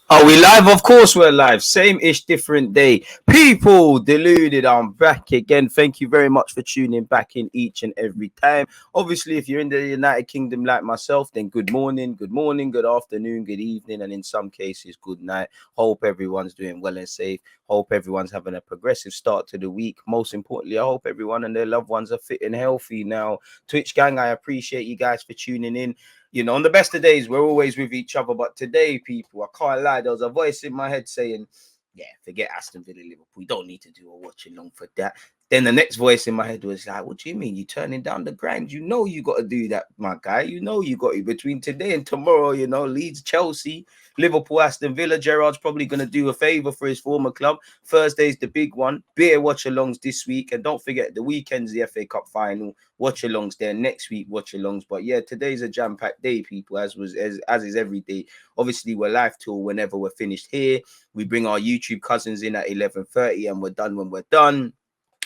Are we live? Of course we're live. Same-ish, different day. People, Deluded, I'm back again. Thank you very much for tuning back in each and every time. Obviously, if you're in the United Kingdom like myself, then good morning, good afternoon, good evening, and in some cases, good night. Hope everyone's doing well and safe. Hope everyone's having a progressive start to the week. Most importantly, I hope everyone and their loved ones are fit and healthy. Now, Twitch gang, I appreciate you guys for tuning in. You know, on the best of days, we're always with each other. But today, people, I can't lie. There was a voice in my head saying, yeah, forget Aston Villa, Liverpool. We don't need to do a watch along for that. Then the next voice in my head was like, what do you mean? You're turning down the grind? You know you got to do that, my guy. You know you got it. Between today and tomorrow, you know, Leeds, Chelsea, Liverpool, Aston Villa. Gerrard's probably going to do a favour for his former club. Thursday's the big one. Beer watch-alongs this week. And don't forget, the weekend's the FA Cup final. Watch-alongs there. Next week, watch-alongs. But yeah, today's a jam-packed day, people, as is every day. Obviously, we're live till whenever we're finished here. We bring our YouTube cousins in at 11:30 and we're done when we're done.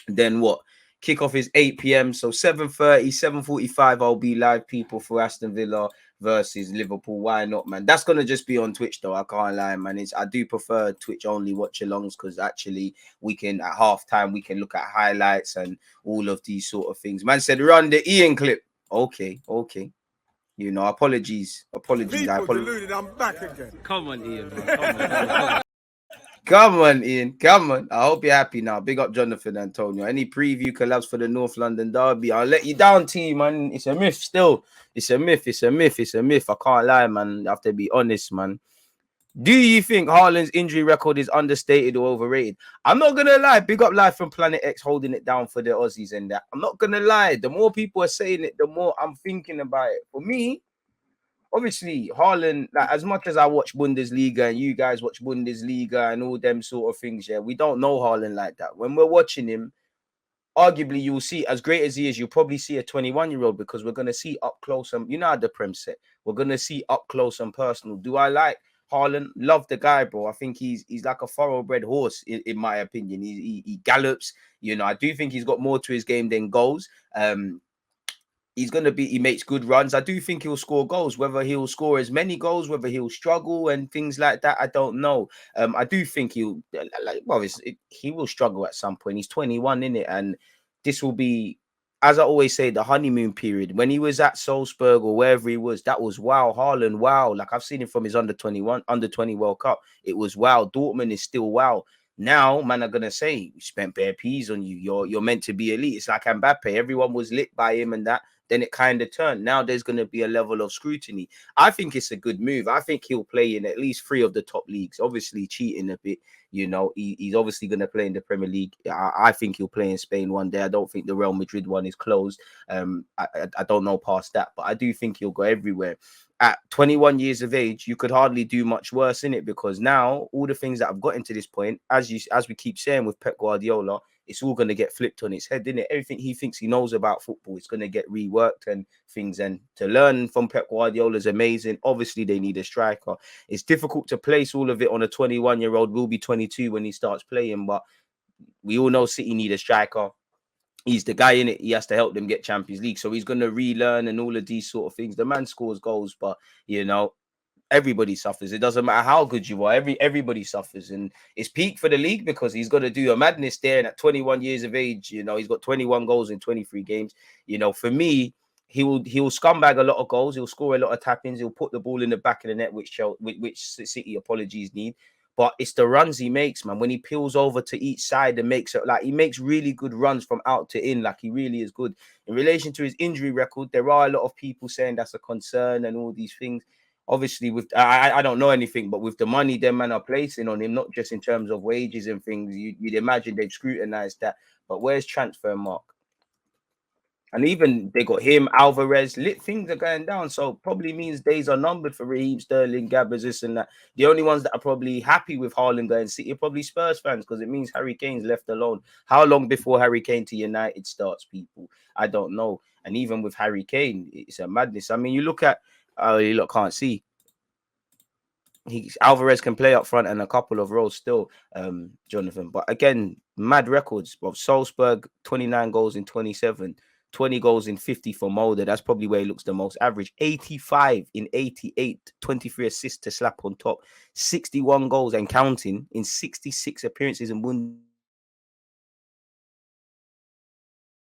Then what? Kickoff is 8 p.m. So 7:30, 7:45, I'll be live, people, for Aston Villa versus Liverpool. Why not, man? That's going to just be on Twitch, though. I can't lie, man. I do prefer Twitch-only watch-alongs because actually we can, at halftime, we can look at highlights and all of these sort of things. Man said, run the Ian clip. Okay. You know, apologies. Deluded, I'm back again. Come on, Ian. Come on. Come on, Ian. Come on. I hope you're happy now. Big up Jonathan Antonio. Any preview collabs for the North London derby? I'll let you down, team, man. It's a myth still. It's a myth. I can't lie, man. I have to be honest, man. Do you think Haaland's injury record is understated or overrated? I'm not going to lie. Big up Live from Planet X holding it down for the Aussies and that. I'm not going to lie. The more people are saying it, the more I'm thinking about it. For me, obviously, Haaland, like, as much as I watch Bundesliga and you guys watch Bundesliga and all them sort of things, yeah, we don't know Haaland like that. When we're watching him, arguably, you'll see, as great as he is, you'll probably see a 21-year-old because we're going to see up close and, you know how the Prem set, we're going to see up close and personal. Do I like Haaland? Love the guy, bro. I think he's like a thoroughbred horse, in my opinion. He gallops. You know, I do think he's got more to his game than goals. He makes good runs. I do think he'll score goals. Whether he'll score as many goals, whether he'll struggle and things like that, I don't know. I do think he will struggle at some point. He's 21, innit? And this will be, as I always say, the honeymoon period. When he was at Salzburg or wherever he was, that was wow. Haaland, wow. Like, I've seen him from his under 20 World Cup. It was wow. Dortmund is still wow. Now, man, I'm gonna say, we spent bare peas on you. You're meant to be elite. It's like Mbappe. Everyone was lit by him and that. Then it kind of turned. Now there's going to be a level of scrutiny. I think it's a good move. I think he'll play in at least 3 of the top leagues. Obviously, cheating a bit. You know, he's obviously going to play in the Premier League. I think he'll play in Spain one day. I don't think the Real Madrid one is closed. I don't know past that, but I do think he'll go everywhere. At 21 years of age, you could hardly do much worse in it, because now all the things that have gotten to this point, as we keep saying with Pep Guardiola, it's all going to get flipped on its head, isn't it? Everything he thinks he knows about football is going to get reworked and things. And to learn from Pep Guardiola is amazing. Obviously, they need a striker. It's difficult to place all of it on a 21-year-old. Will be 22 when he starts playing, but we all know City need a striker. He's the guy in it. He has to help them get Champions League. So he's going to relearn and all of these sort of things. The man scores goals, but, you know, everybody suffers. It doesn't matter how good you are. Everybody suffers. And it's peak for the league because he's got to do a madness there. And at 21 years of age, you know, he's got 21 goals in 23 games. You know, for me, he will scumbag a lot of goals. He'll score a lot of tap-ins. He'll put the ball in the back of the net, which City, apologies, need. But it's the runs he makes, man. When he peels over to each side and makes it, like, he makes really good runs from out to in. Like, he really is good. In relation to his injury record, there are a lot of people saying that's a concern and all these things. Obviously, with I don't know anything, but with the money them man are placing on him, not just in terms of wages and things, you'd imagine they've scrutinized that. But where's transfer mark? And even they got him, Alvarez, things are going down. So probably means days are numbered for Raheem Sterling, Gabbers, this and that. The only ones that are probably happy with Haaland going City are probably Spurs fans, because it means Harry Kane's left alone. How long before Harry Kane to United starts, people? I don't know. And even with Harry Kane, it's a madness. I mean, you look at, you look, can't see. Alvarez can play up front and a couple of roles still, Jonathan. But again, mad records of Salzburg, 29 goals in 27, 20 goals in 50 for Mulder. That's probably where he looks the most average. 85 in 88, 23 assists to slap on top, 61 goals and counting in 66 appearances in Bundesliga.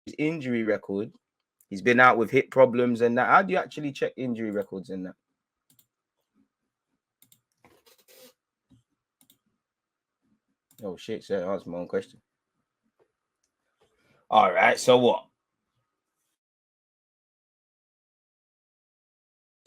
His injury record, he's been out with hip problems and that. How do you actually check injury records in that? Oh shit, so that's my own question. All right, so what?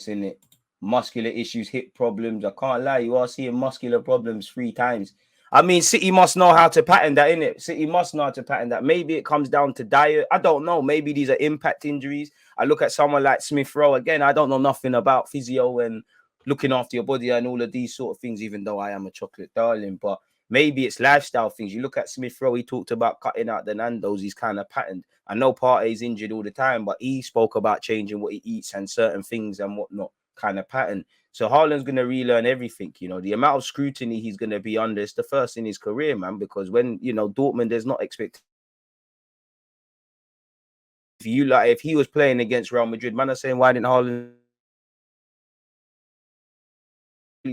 In it, muscular issues, hip problems. I can't lie, you are seeing muscular problems 3 times. I mean, City must know how to pattern that, innit? City must know how to pattern that. Maybe it comes down to diet. I don't know. Maybe these are impact injuries. I look at someone like Smith Rowe. Again, I don't know nothing about physio and looking after your body and all of these sort of things, even though I am a chocolate darling. But maybe it's lifestyle things. You look at Smith Rowe, he talked about cutting out the Nando's. He's kind of patterned. I know Partey's injured all the time, but he spoke about changing what he eats and certain things and whatnot, kind of pattern. So Haaland's going to relearn everything. You know, the amount of scrutiny he's going to be under is the first in his career, man, because when, you know, Dortmund, there's not expected. If he was playing against Real Madrid, man, are saying, why didn't Haaland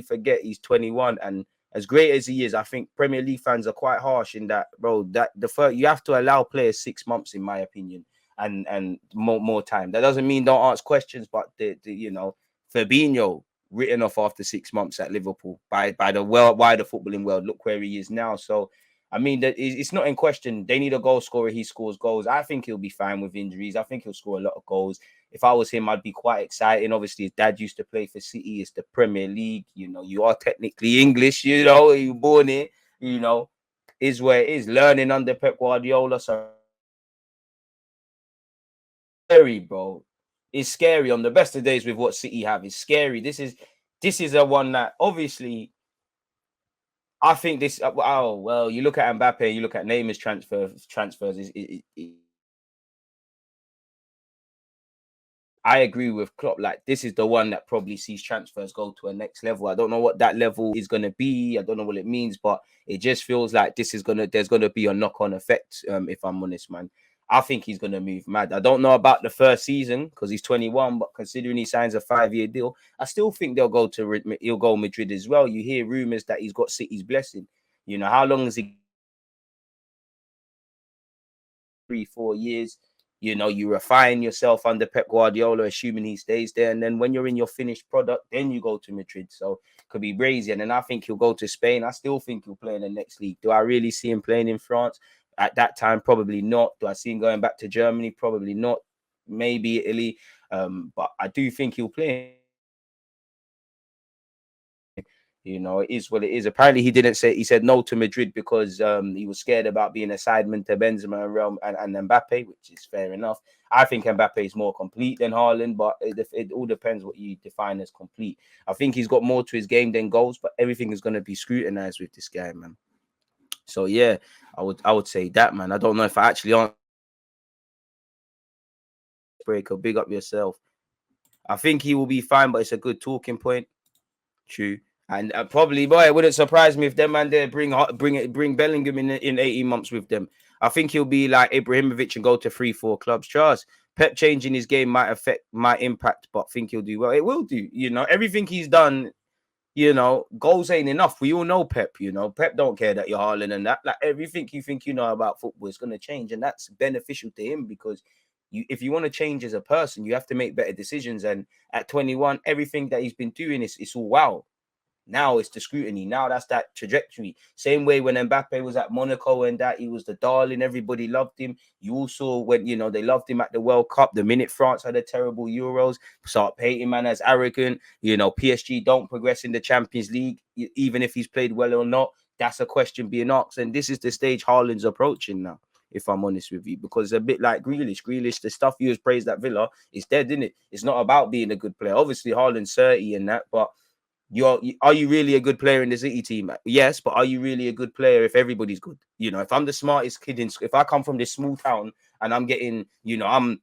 forget he's 21? And as great as he is, I think Premier League fans are quite harsh in that, bro, that the first, you have to allow players 6 months, in my opinion, and more time. That doesn't mean don't ask questions, but the you know, Fabinho written off after 6 months at Liverpool by the wider footballing world. Look where he is now. So I mean, that it's not in question. They need a goal scorer. He scores goals. I think he'll be fine with injuries. I think he'll score a lot of goals. If I was him, I'd be quite excited. Obviously, his dad used to play for City. It's the Premier League. You know, you are technically English. You know, you were born here. You know, is where it is. Learning under Pep Guardiola. So scary, bro. It's scary. On the best of days with what City have, it's scary. This is a one that obviously I think this. Oh well, you look at Mbappe, you look at Neymar's transfers. I agree with Klopp. Like, this is the one that probably sees transfers go to a next level. I don't know what that level is going to be. I don't know what it means, but it just feels like there's gonna be a knock-on effect. If I'm honest, man, I think he's gonna move mad. I don't know about the first season because he's 21, but considering he signs a 5-year deal, I still think he'll go Madrid as well. You hear rumors that he's got City's blessing. You know, how long is he? 3-4 years. You know, you refine yourself under Pep Guardiola, assuming he stays there. And then when you're in your finished product, then you go to Madrid. So it could be crazy. And then I think he'll go to Spain. I still think he'll play in the next league. Do I really see him playing in France? At that time, probably not. Do I see him going back to Germany? Probably not. Maybe Italy. But I do think he'll play. You know, it is what it is. Apparently, he said no to Madrid because he was scared about being a sideman to Benzema and Real and Mbappe, which is fair enough. I think Mbappe is more complete than Haaland, but it all depends what you define as complete. I think he's got more to his game than goals, but everything is going to be scrutinized with this guy, man. So yeah, I would say that, man. I don't know if I actually aren't breaker. Big up yourself. I think he will be fine, but it's a good talking point. True. And probably, boy, it wouldn't surprise me if them man there bring Bellingham in 18 months with them. I think he'll be like Ibrahimovic and go to 3-4 clubs. Charles, Pep changing his game might impact, but I think he'll do well. It will do. You know, everything he's done, you know, goals ain't enough. We all know Pep, you know. Pep don't care that you're Haaland and that. Like, everything you think you know about football is going to change, and that's beneficial to him because if you want to change as a person, you have to make better decisions. And at 21, everything that he's been doing it's all wow. Now it's the scrutiny. Now that's that trajectory. Same way when Mbappe was at Monaco and that he was the darling, everybody loved him. You also, when, you know, they loved him at the World Cup. The minute France had a terrible Euros, start painting man as arrogant. You know, PSG don't progress in the Champions League, even if he's played well or not. That's a question being asked. And this is the stage Haaland's approaching now. if I'm honest with you, because a bit like Grealish, the stuff you was praised at Villa is dead, isn't it? It's not about being a good player. Obviously, Haaland's 30 and that, but are you really a good player in the City team? Yes, but are you really a good player if everybody's good? You know, if I'm the smartest kid if I come from this small town and I'm getting, I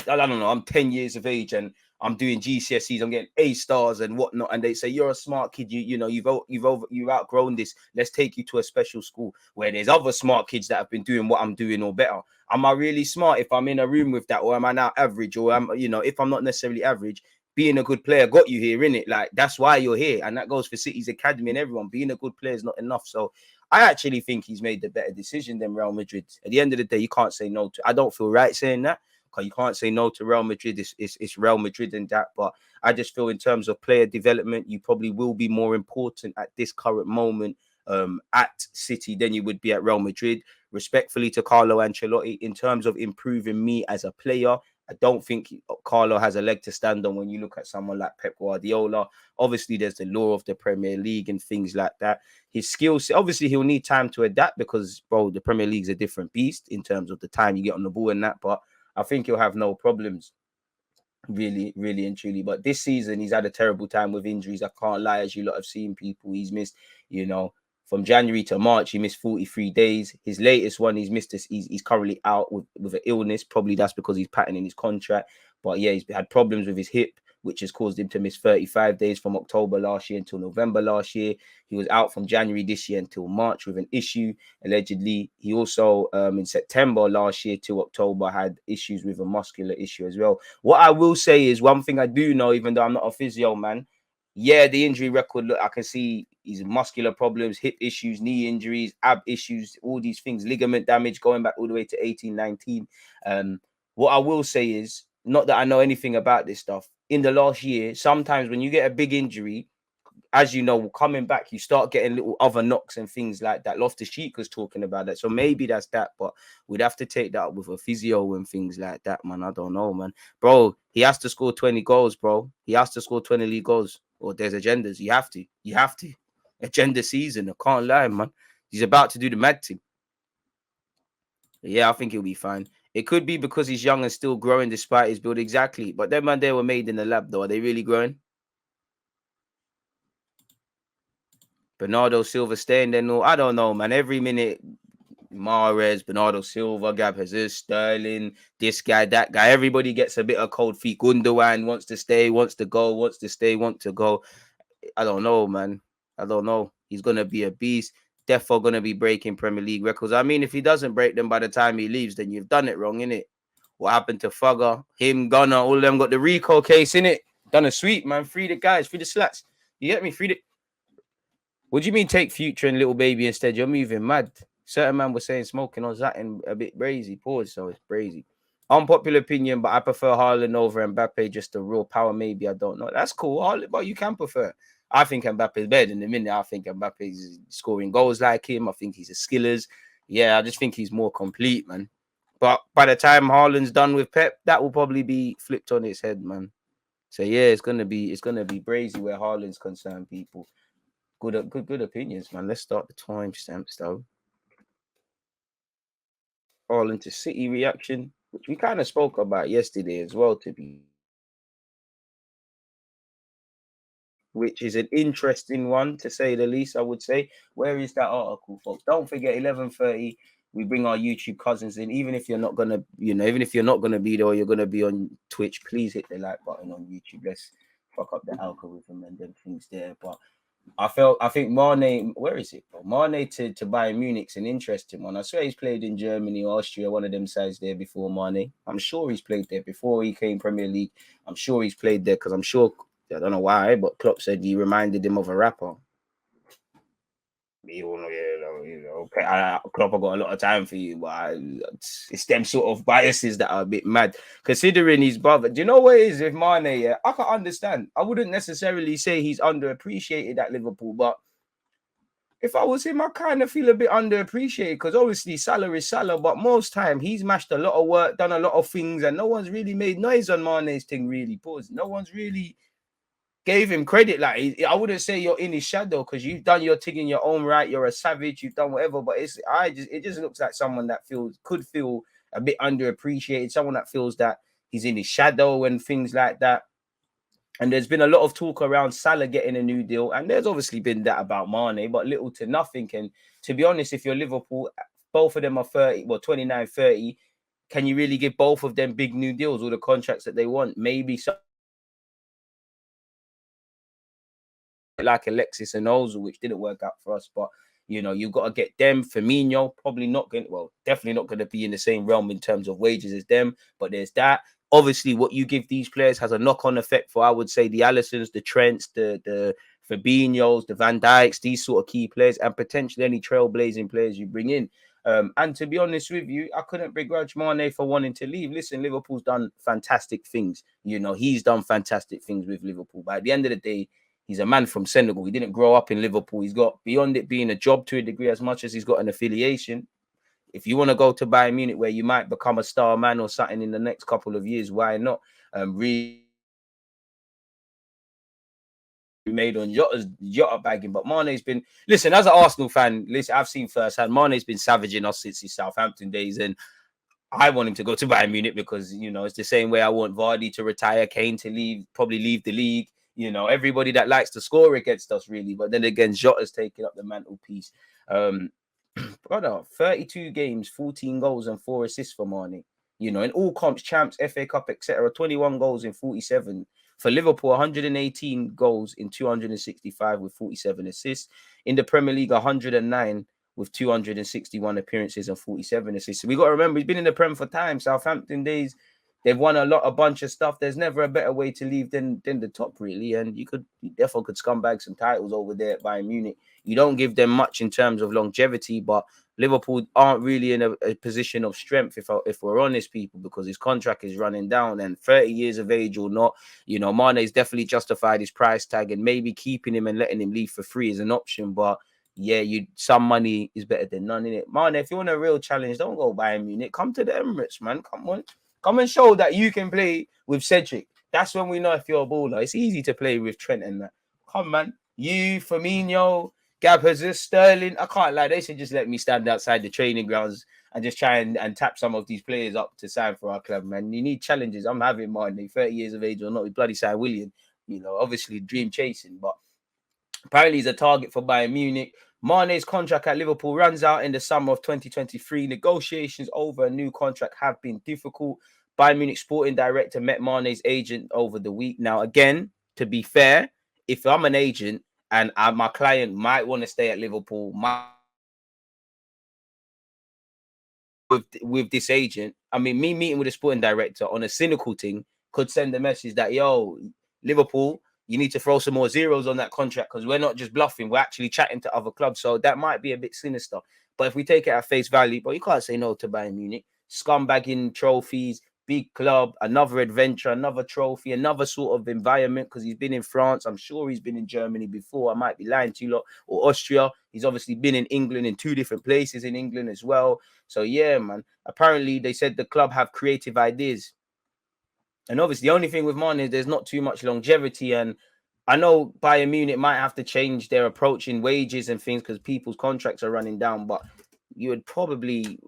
don't know, I'm 10 years of age and I'm doing GCSEs, I'm getting A stars and whatnot, and they say you're a smart kid, you've outgrown this. Let's take you to a special school where there's other smart kids that have been doing what I'm doing or better. Am I really smart if I'm in a room with that, or am I now average? Or if I'm not necessarily average, being a good player got you here, innit? Like, that's why you're here, and that goes for City's academy and everyone. Being a good player is not enough. So I actually think he's made the better decision than Real Madrid. At the end of the day, you can't say no to. I don't feel right saying that, because you can't say no to Real Madrid. It's Real Madrid and that. But I just feel in terms of player development, you probably will be more important at this current moment at City than you would be at Real Madrid. Respectfully to Carlo Ancelotti, in terms of improving me as a player, I don't think Carlo has a leg to stand on when you look at someone like Pep Guardiola. Obviously, there's the law of the Premier League and things like that. His skills, obviously, he'll need time to adapt because, bro, the Premier League's a different beast in terms of the time you get on the ball and that. But I think he'll have no problems, really, really and truly. But this season, he's had a terrible time with injuries. I can't lie, as you lot have seen people. He's missed, from January to March, he missed 43 days. His latest one, he's missed this. He's currently out with an illness. Probably that's because he's patterning his contract. But yeah, he's had problems with his hip, which has caused him to miss 35 days from October last year until November last year. He was out from January this year until March with an issue, allegedly. He also, in September last year to October, had issues with a muscular issue as well. What I will say is, one thing I do know, even though I'm not a physio man, yeah, the injury record, look, I can see his muscular problems, hip issues, knee injuries, ab issues, all these things, ligament damage going back all the way to 18, 19. What I will say is, not that I know anything about this stuff, in the last year, sometimes when you get a big injury, as you know, coming back, you start getting little other knocks and things like that. Loftus-Cheek was talking about that. So maybe that's that, but we'd have to take that up with a physio and things like that, man. I don't know, man. Bro, he has to score 20 goals, bro. He has to score 20 league goals, or there's agendas. You have to. Agenda season. I can't lie, man. He's about to do the mad thing. Yeah, I think he'll be fine. It could be because he's young and still growing despite his build. Exactly. But them, man, they were made in the lab, though. Are they really growing? Bernardo Silva staying there. No, I don't know, man. Every minute, Mahrez, Bernardo Silva, Gab Jesus, Sterling, this guy, that guy. Everybody gets a bit of cold feet. Gundogan wants to stay, wants to go, wants to stay, wants to go. I don't know, man. I don't know. He's going to be a beast. Defo going to be breaking Premier League records. I mean, if he doesn't break them by the time he leaves, then you've done it wrong, innit? What happened to Fugger, him, Gunner, all of them got the Rico case, innit? Done a sweep, man. Free the guys, free the slats. You get me? Free the... What do you mean take Future and Little Baby instead? You're moving mad. Certain man was saying smoking on that and a bit brazy. Pause, so it's brazy. Unpopular opinion, but I prefer Haaland over Mbappe. Just a raw power, maybe. I don't know. That's cool, but you can prefer. I think Mbappe is better than the minute. I think Mbappe is scoring goals like him. I think he's a skillers. Yeah, I just think he's more complete, man. But by the time Haaland's done with Pep, that will probably be flipped on its head, man. So yeah, it's gonna be brazy where Haaland's concerned, people. Good opinions, man. Let's start the timestamps though. Haaland to City reaction, which we kind of spoke about yesterday as well, which is an interesting one to say the least, I would say. Where is that article, folks? Don't forget, 11:30. We bring our YouTube cousins in. Even if you're not gonna, even if you're not gonna be there, or you're gonna be on Twitch, please hit the like button on YouTube. Let's fuck up the algorithm and them things there. But I think Mane, where is it, bro? Mane to Bayern Munich's an interesting one. I swear he's played in Germany, Austria, one of them sides there before Mane. I'm sure he's played there before he came Premier League. I'm sure he's played there because I'm sure, I don't know why, but Klopp said he reminded him of a rapper. Okay, Klopp, I got a lot of time for you, but it's them sort of biases that are a bit mad. Considering his brother, do you know what it is with Mane? Yeah, I can understand. I wouldn't necessarily say he's underappreciated at Liverpool, but if I was him, I kind of feel a bit underappreciated because obviously Salah is Salah, but most time he's mashed a lot of work, done a lot of things, and no one's really made noise on Mane's thing. Really, pause. No one's really gave him credit. Like, I wouldn't say you're in his shadow because you've done your thing in your own right. You're a savage. You've done whatever. But it just looks like someone that could feel a bit underappreciated. Someone that feels that he's in his shadow and things like that. And there's been a lot of talk around Salah getting a new deal. And there's obviously been that about Mane, but little to nothing. And to be honest, if you're Liverpool, both of them are 30, well, 29, 30. Can you really give both of them big new deals or the contracts that they want? Maybe so. Like Alexis and Ozil, which didn't work out for us. But, you know, you've got to get them. Firmino, probably not going to, well, definitely not going to be in the same realm in terms of wages as them. But there's that. Obviously, what you give these players has a knock-on effect for, I would say, the Alissons, the Trents, the Fabinhos, the Van Dijks, these sort of key players, and potentially any trailblazing players you bring in. And to be honest with you, I couldn't begrudge Mane for wanting to leave. Listen, Liverpool's done fantastic things. You know, he's done fantastic things with Liverpool. But at the end of the day, he's a man from Senegal. He didn't grow up in Liverpool. He's got, beyond it being a job to a degree, as much as he's got an affiliation. If you want to go to Bayern Munich, where you might become a star man or something in the next couple of years, why not? Really made on Jota bagging, but Mane's been, listen, as an Arsenal fan, listen, I've seen firsthand, Mane's been savaging us since his Southampton days, and I want him to go to Bayern Munich because, you know, it's the same way I want Vardy to retire, Kane to leave, probably leave the league. You know, everybody that likes to score against us, really. But then again, Jota's taking up the mantelpiece. Brother, 32 games, 14 goals and 4 assists for Mane. You know, in all comps, champs, FA Cup, etc. 21 goals in 47. For Liverpool, 118 goals in 265 with 47 assists. In the Premier League, 109 with 261 appearances and 47 assists. So we got to remember, he's been in the Prem for time. Southampton days, they've won a bunch of stuff. There's never a better way to leave than the top, really. And you therefore could scumbag some titles over there at Bayern Munich. You don't give them much in terms of longevity, but Liverpool aren't really in a position of strength, if we're honest, people, because his contract is running down, and 30 years of age or not, you know, Mane's definitely justified his price tag, and maybe keeping him and letting him leave for free is an option. But yeah, some money is better than none, in it. Mane, if you want a real challenge, don't go Bayern Munich. Come to the Emirates, man. Come on. Come and show that you can play with Cedric. That's when we know if you're a baller. It's easy to play with Trent and that. Come, man. You, Firmino, Gab Jesus, Sterling. I can't lie. They should just let me stand outside the training grounds and just try and tap some of these players up to sign for our club, man. You need challenges. I'm having mine. 30 years of age or not. We bloody sign William. You know, obviously dream chasing, but apparently he's a target for Bayern Munich. Mane's contract at Liverpool runs out in the summer of 2023. Negotiations over a new contract have been difficult. Bayern Munich sporting director met Mane's agent over the week. Now, again, to be fair, if I'm an agent and my client might want to stay at Liverpool, with this agent, I mean, me meeting with a sporting director on a cynical thing could send a message that, yo, Liverpool, you need to throw some more zeros on that contract because we're not just bluffing. We're actually chatting to other clubs. So that might be a bit sinister. But if we take it at face value, but you can't say no to Bayern Munich. Scumbagging trophies, big club, another adventure, another trophy, another sort of environment because he's been in France. I'm sure he's been in Germany before. I might be lying to you lot. Or Austria. He's obviously been in England, in 2 different places in England as well. So, yeah, man. Apparently, they said the club have creative ideas. And obviously, the only thing with Mane is there's not too much longevity. And I know Bayern Munich might have to change their approach in wages and things because people's contracts are running down. But you'd probably,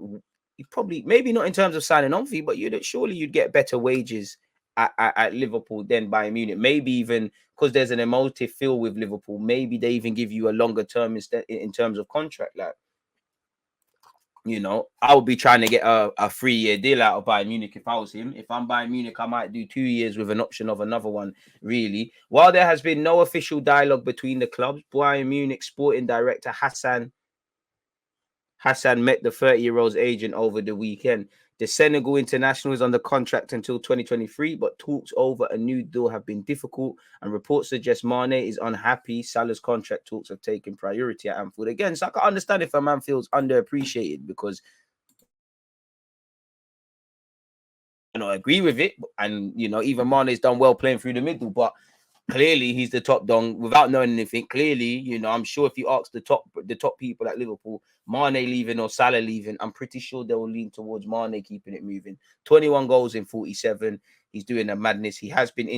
maybe not in terms of signing on fee, but surely you'd get better wages at Liverpool than Bayern Munich. Maybe even because there's an emotive feel with Liverpool. Maybe they even give you a longer term in terms of contract. Like, you know, I would be trying to get a 3-year deal out of Bayern Munich if I was him. If I'm Bayern Munich, I might do 2 years with an option of another one, really. While there has been no official dialogue between the clubs, Bayern Munich sporting director Hassan met the 30-year-old's agent over the weekend. The Senegal international is under contract until 2023, but talks over a new deal have been difficult, and reports suggest Mane is unhappy. Salah's contract talks have taken priority at Anfield. Again, so I can understand if a man feels underappreciated because I don't agree with it, and you know, even Mane's done well playing through the middle, but Clearly, he's the top dog without knowing anything. Clearly, you know, I'm sure if you ask the top people at Liverpool, Mane leaving or Salah leaving, I'm pretty sure they will lean towards Mane keeping it moving. 21 goals in 47. He's doing a madness. He has been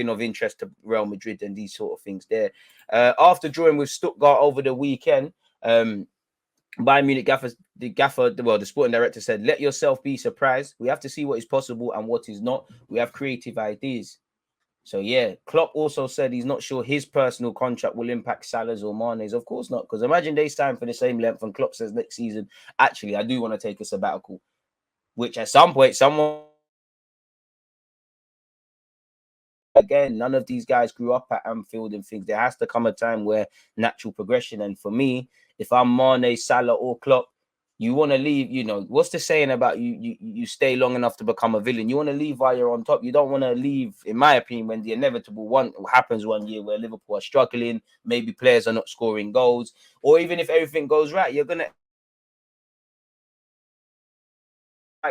of interest to Real Madrid and these sort of things there. After drawing with Stuttgart over the weekend, Bayern Munich the sporting director said, "Let yourself be surprised. We have to see what is possible and what is not. We have creative ideas." So yeah, Klopp also said he's not sure his personal contract will impact Salah's or Mane's. Of course not, because imagine they sign for the same length and Klopp says next season, actually, I do want to take a sabbatical, which at some point, someone... Again, none of these guys grew up at Anfield and things. There has to come a time where natural progression. And for me, if I'm Mane, Salah or Klopp, you want to leave, you know, what's the saying about you stay long enough to become a villain? You want to leave while you're on top. You don't want to leave, in my opinion, when the inevitable one happens one year where Liverpool are struggling, maybe players are not scoring goals, or even if everything goes right, you're going to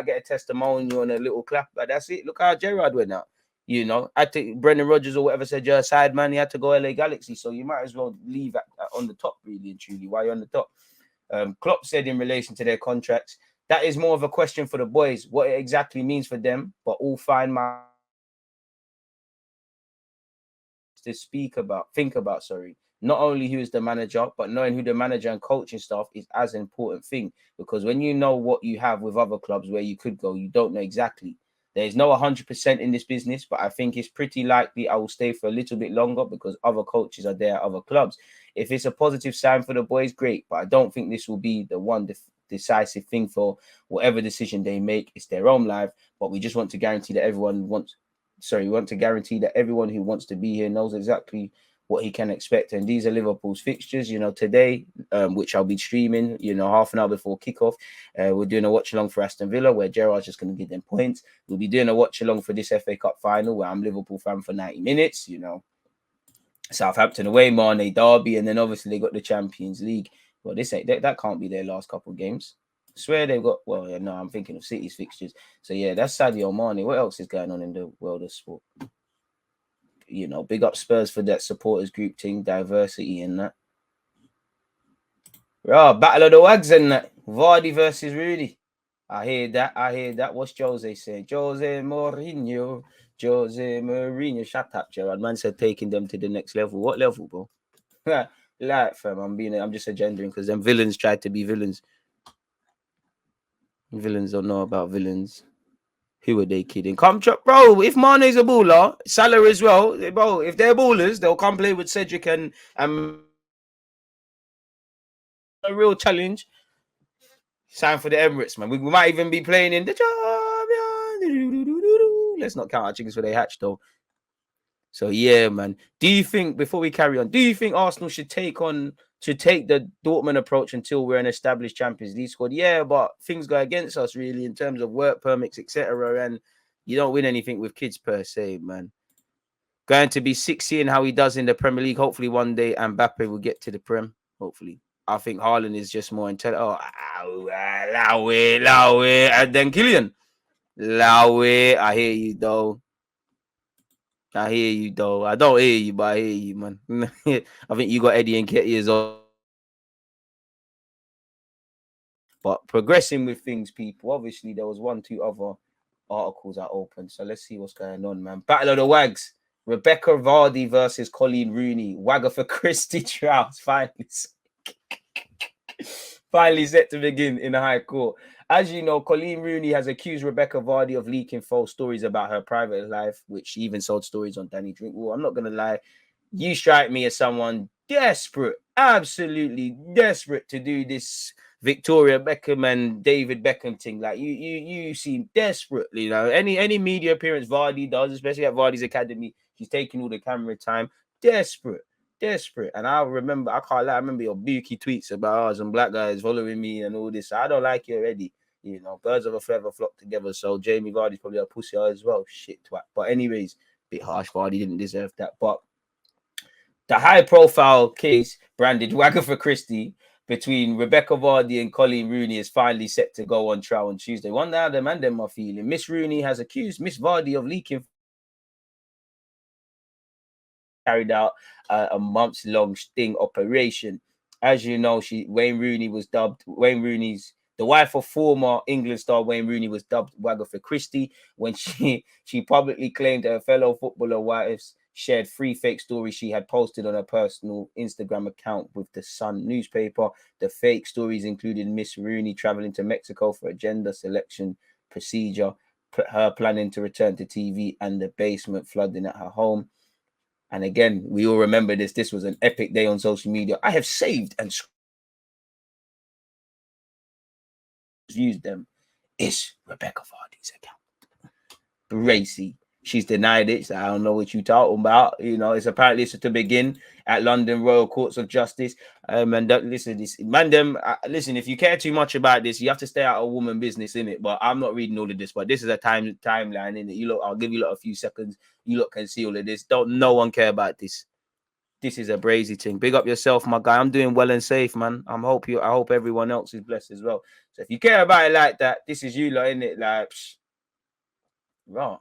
get a testimonial and a little clap, but that's it. Look how Gerrard went out. You know, I think Brendan Rodgers or whatever said you're a side man, he had to go LA Galaxy. So you might as well leave on the top, really and truly, while you're on the top. Klopp said in relation to their contracts, that is more of a question for the boys, what it exactly means for them, but all fine minds to think about, not only who is the manager, but knowing who the manager and coaching staff is as an important thing. Because when you know what you have with other clubs where you could go, you don't know exactly. There's no 100% in this business, but I think it's pretty likely I will stay for a little bit longer because other coaches are there at other clubs. If it's a positive sign for the boys, great. But I don't think this will be the one decisive thing for whatever decision they make. It's their own life, but we just want to guarantee that everyone who wants to be here knows exactly what he can expect. And these are Liverpool's fixtures, you know, today, which I'll be streaming, you know, half an hour before kickoff. We're doing a watch along for Aston Villa, where Gerrard's just going to give them points. We'll be doing a watch along for this FA Cup final, where I'm Liverpool fan for 90 minutes, you know. Southampton away, Mane derby, and then obviously they got the Champions League. Well, that can't be their last couple of games. I swear they've got, well, yeah, no, I'm thinking of City's fixtures. So yeah, that's Sadio Mane. What else is going on in the world of sport? You know, big up Spurs for that supporters group thing, diversity and that. Oh, battle of the wags and that. Vardy versus Rooney. I hear that. What's Jose saying? Jose Mourinho. Shut up, Gerard. Man said taking them to the next level. What level, bro? Like, fam, I'm just agendering because them villains tried to be villains. Villains don't know about villains. Who are they kidding? Come, bro. If Mane's a baller, Salah as well, bro. If they're ballers, they'll come play with Cedric and a real challenge. Sign for the Emirates, man. We might even be playing in the champion. Let's not count our chickens for they hatch, though. So yeah, man. Do you think, before we carry on, do you think Arsenal should take the Dortmund approach until we're an established Champions League squad? Yeah, but things go against us really in terms of work permits, etc. And you don't win anything with kids per se, man. Going to be 6 seeing how he does in the Premier League. Hopefully one day Mbappe will get to the Prem. Hopefully. I think Haaland is just more intelligent. And then Kylian. I hear you though. I don't hear you, but I hear you, man. I think you got Eddie and Ketty as well. But progressing with things, people. Obviously, there was 2 other articles I opened. So let's see what's going on, man. Battle of the Wags. Rebecca Vardy versus Colleen Rooney. Wagger for Christy Trout. Finally set to begin in the High Court. As you know, Colleen Rooney has accused Rebecca Vardy of leaking false stories about her private life, which she even sold stories on Danny Drinkwater. I'm not going to lie. You strike me as someone desperate, absolutely desperate to do this Victoria Beckham and David Beckham thing. Like you seem desperate, you know. Any media appearance Vardy does, especially at Vardy's Academy, she's taking all the camera time. Desperate. And I can't lie, I remember your bookie tweets about some black guys following me and all this. I don't like you already. You know, birds of a feather flock together. So Jamie Vardy's probably a pussy as well. Shit twat. But anyways, bit harsh. Vardy didn't deserve that. But the high-profile case branded Wagger for Christie between Rebecca Vardy and Colleen Rooney is finally set to go on trial on Tuesday. Wonder how them and them are feeling. Miss Rooney has accused Miss Vardy of leaking carried out a months-long sting operation. As you know, Wayne Rooney was dubbed the wife of former England star Wayne Rooney was dubbed Wagatha Christie when she publicly claimed her fellow footballer wives shared 3 fake stories she had posted on her personal Instagram account with the Sun newspaper. The fake stories included Miss Rooney traveling to Mexico for a gender selection procedure, her planning to return to TV, and the basement flooding at her home. And again, we all remember this. This was an epic day on social media. I have saved and used them. It's Rebecca Vardy's account. Racy. She's denied it. So I don't know what you're talking about. You know, it's apparently to begin at London Royal Courts of Justice. Listen, if you care too much about this, you have to stay out of woman business, in it. But I'm not reading all of this. But this is a timeline in it. You look, I'll give you a few seconds. You look can see all of this. No one care about this. This is a brazy thing. Big up yourself, my guy. I'm doing well and safe, man. I hope everyone else is blessed as well. So if you care about it like that, this is you lot, innit? Like, raw.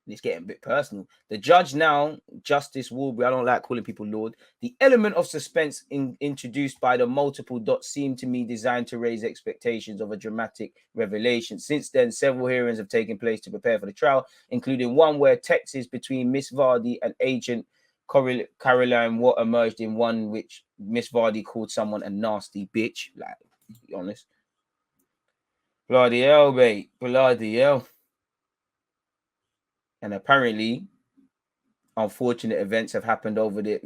It's getting a bit personal. The judge now, Justice Warbury, I don't like calling people Lord. The element of suspense introduced by the multiple dots seemed to me designed to raise expectations of a dramatic revelation. Since then, several hearings have taken place to prepare for the trial, including one where texts between Miss Vardy and agent Caroline Watt emerged in one which Miss Vardy called someone a nasty bitch. Like, to be honest. Bloody hell, mate. Bloody hell. And apparently, unfortunate events have happened over the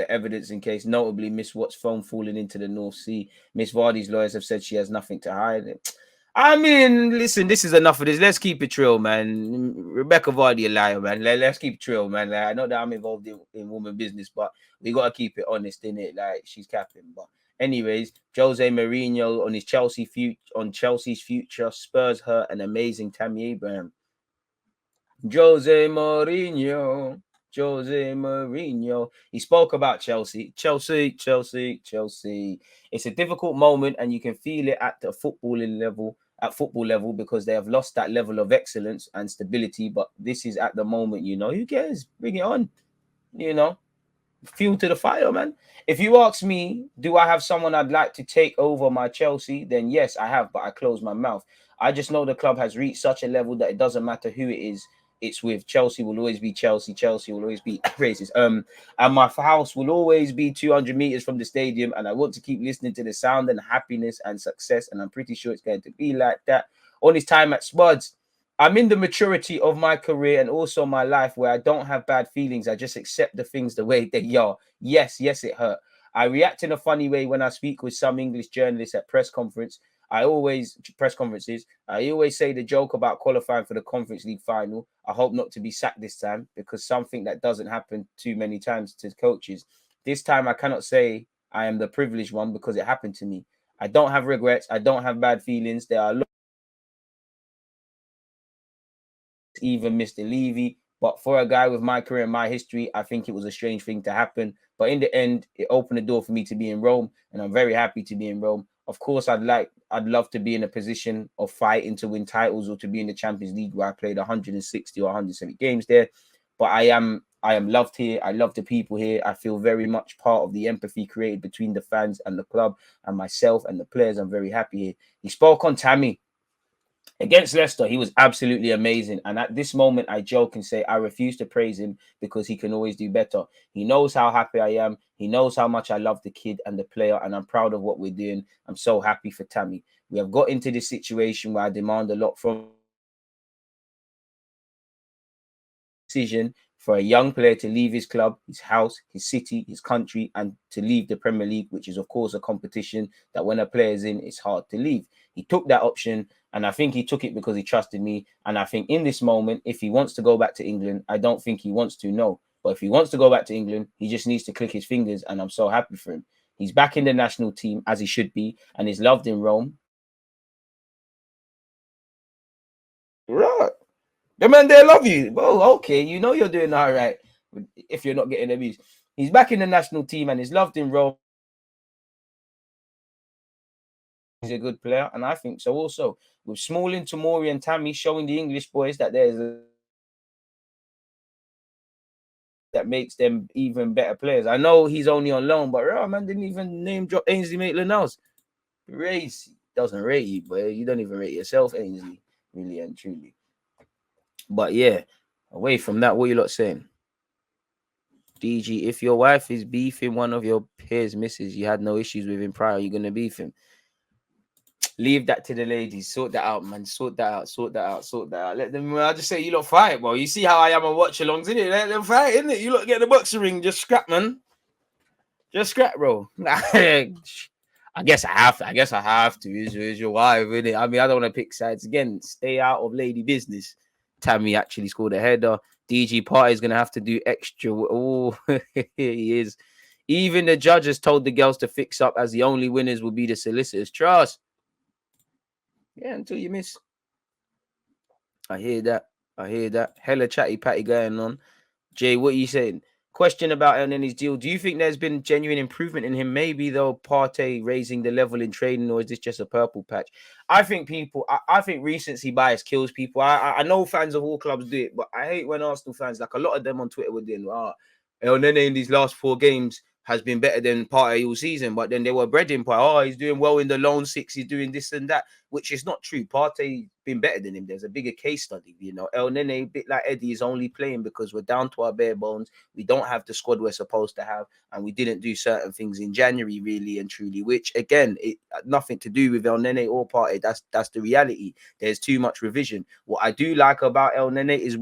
evidence in case, notably Miss Watt's phone falling into the North Sea. Miss Vardy's lawyers have said she has nothing to hide. I mean, listen, this is enough of this. Let's keep it real, man. Rebecca Vardy a liar, man. Let's keep it real, man. Like, I know that I'm involved in woman business, but we got to keep it honest, innit? Like, she's capping. But anyways, Jose Mourinho on Chelsea's future Spurs her an amazing Tammy Abraham. Jose Mourinho. He spoke about Chelsea. It's a difficult moment, and you can feel it at the football level because they have lost that level of excellence and stability. But this is at the moment, you know. Who cares? Bring it on. You know, fuel to the fire, man. If you ask me, do I have someone I'd like to take over my Chelsea? Then yes, I have, but I close my mouth. I just know the club has reached such a level that it doesn't matter who it is. It's with Chelsea will always be Chelsea. Chelsea will always be racist. And my house will always be 200 meters from the stadium. And I want to keep listening to the sound and happiness and success. And I'm pretty sure it's going to be like that. On his time at Spuds, I'm in the maturity of my career and also my life where I don't have bad feelings. I just accept the things the way they are. Yes, it hurt. I react in a funny way when I speak with some English journalists at press conferences. I always say the joke about qualifying for the Conference League final. I hope not to be sacked this time because something that doesn't happen too many times to coaches. This time I cannot say I am the privileged one because it happened to me. I don't have regrets. I don't have bad feelings. There are even Mr. Levy, but for a guy with my career and my history, I think it was a strange thing to happen. But in the end, it opened the door for me to be in Rome, and I'm very happy to be in Rome. Of course, I'd love to be in a position of fighting to win titles or to be in the Champions League where I played 160 or 170 games there. But I am loved here. I love the people here. I feel very much part of the empathy created between the fans and the club and myself and the players. I'm very happy here. He spoke on Tammy. Against Leicester, he was absolutely amazing. And at this moment, I joke and say I refuse to praise him because he can always do better. He knows how happy I am. He knows how much I love the kid and the player, and I'm proud of what we're doing. I'm so happy for Tammy. We have got into this situation where I demand a lot from decision for a young player to leave his club, his house, his city, his country, and to leave the Premier League, which is, of course, a competition that when a player's in, it's hard to leave. He took that option, and I think he took it because he trusted me. And I think in this moment, if he wants to go back to England, I don't think he wants to, no. But if he wants to go back to England, he just needs to click his fingers, and I'm so happy for him. He's back in the national team, as he should be, and he's loved in Rome. Right. The man, they love you. Oh, okay. You know you're doing all right if you're not getting abused. He's back in the national team and he's loved in Rome. He's a good player, and I think so also. With Smalling, Tomori, and Tammy showing the English boys that there's that makes them even better players. I know he's only on loan, but man didn't even name drop Ainsley Maitland-Niles. Race doesn't rate you, but you don't even rate yourself, Ainsley, really and truly. But yeah, away from that, what are you lot saying? DG, if your wife is beefing one of your peers' misses, you had no issues with him prior, you're gonna beef him. Leave that to the ladies. Sort that out, man. Sort that out. Let them. I just say you lot fight, bro. You see how I am on watch-alongs, innit? Let them fight, innit? You lot get the boxing ring. Just scrap, man. Just scrap, bro. I guess I have to. Is your wife, innit? I mean, I don't want to pick sides again. Stay out of lady business. Tammy actually scored a header. DG Party is gonna have to do extra. Oh, he is. Even the judges told the girls to fix up, as the only winners will be the solicitors. Trust. Yeah, until you miss. I hear that. Hella chatty patty going on. Jay, what are you saying? Question about Elneny's deal. Do you think there's been genuine improvement in him? Maybe though Partey raising the level in training, or is this just a purple patch? I think I think recency bias kills people. I know fans of all clubs do it, but I hate when Arsenal fans, like a lot of them on Twitter, were doing, Elneny in these last 4 games has been better than Partey all season, but then they were breading Partey. He's doing well in the loan 6, he's doing this and that, which is not true. Partey been better than him. There's a bigger case study, Elneny, a bit like Eddie, is only playing because we're down to our bare bones. We don't have the squad we're supposed to have, and we didn't do certain things in January, really and truly, which again, it had nothing to do with Elneny or Partey. That's the reality. There's too much revision. What I do like about Elneny is,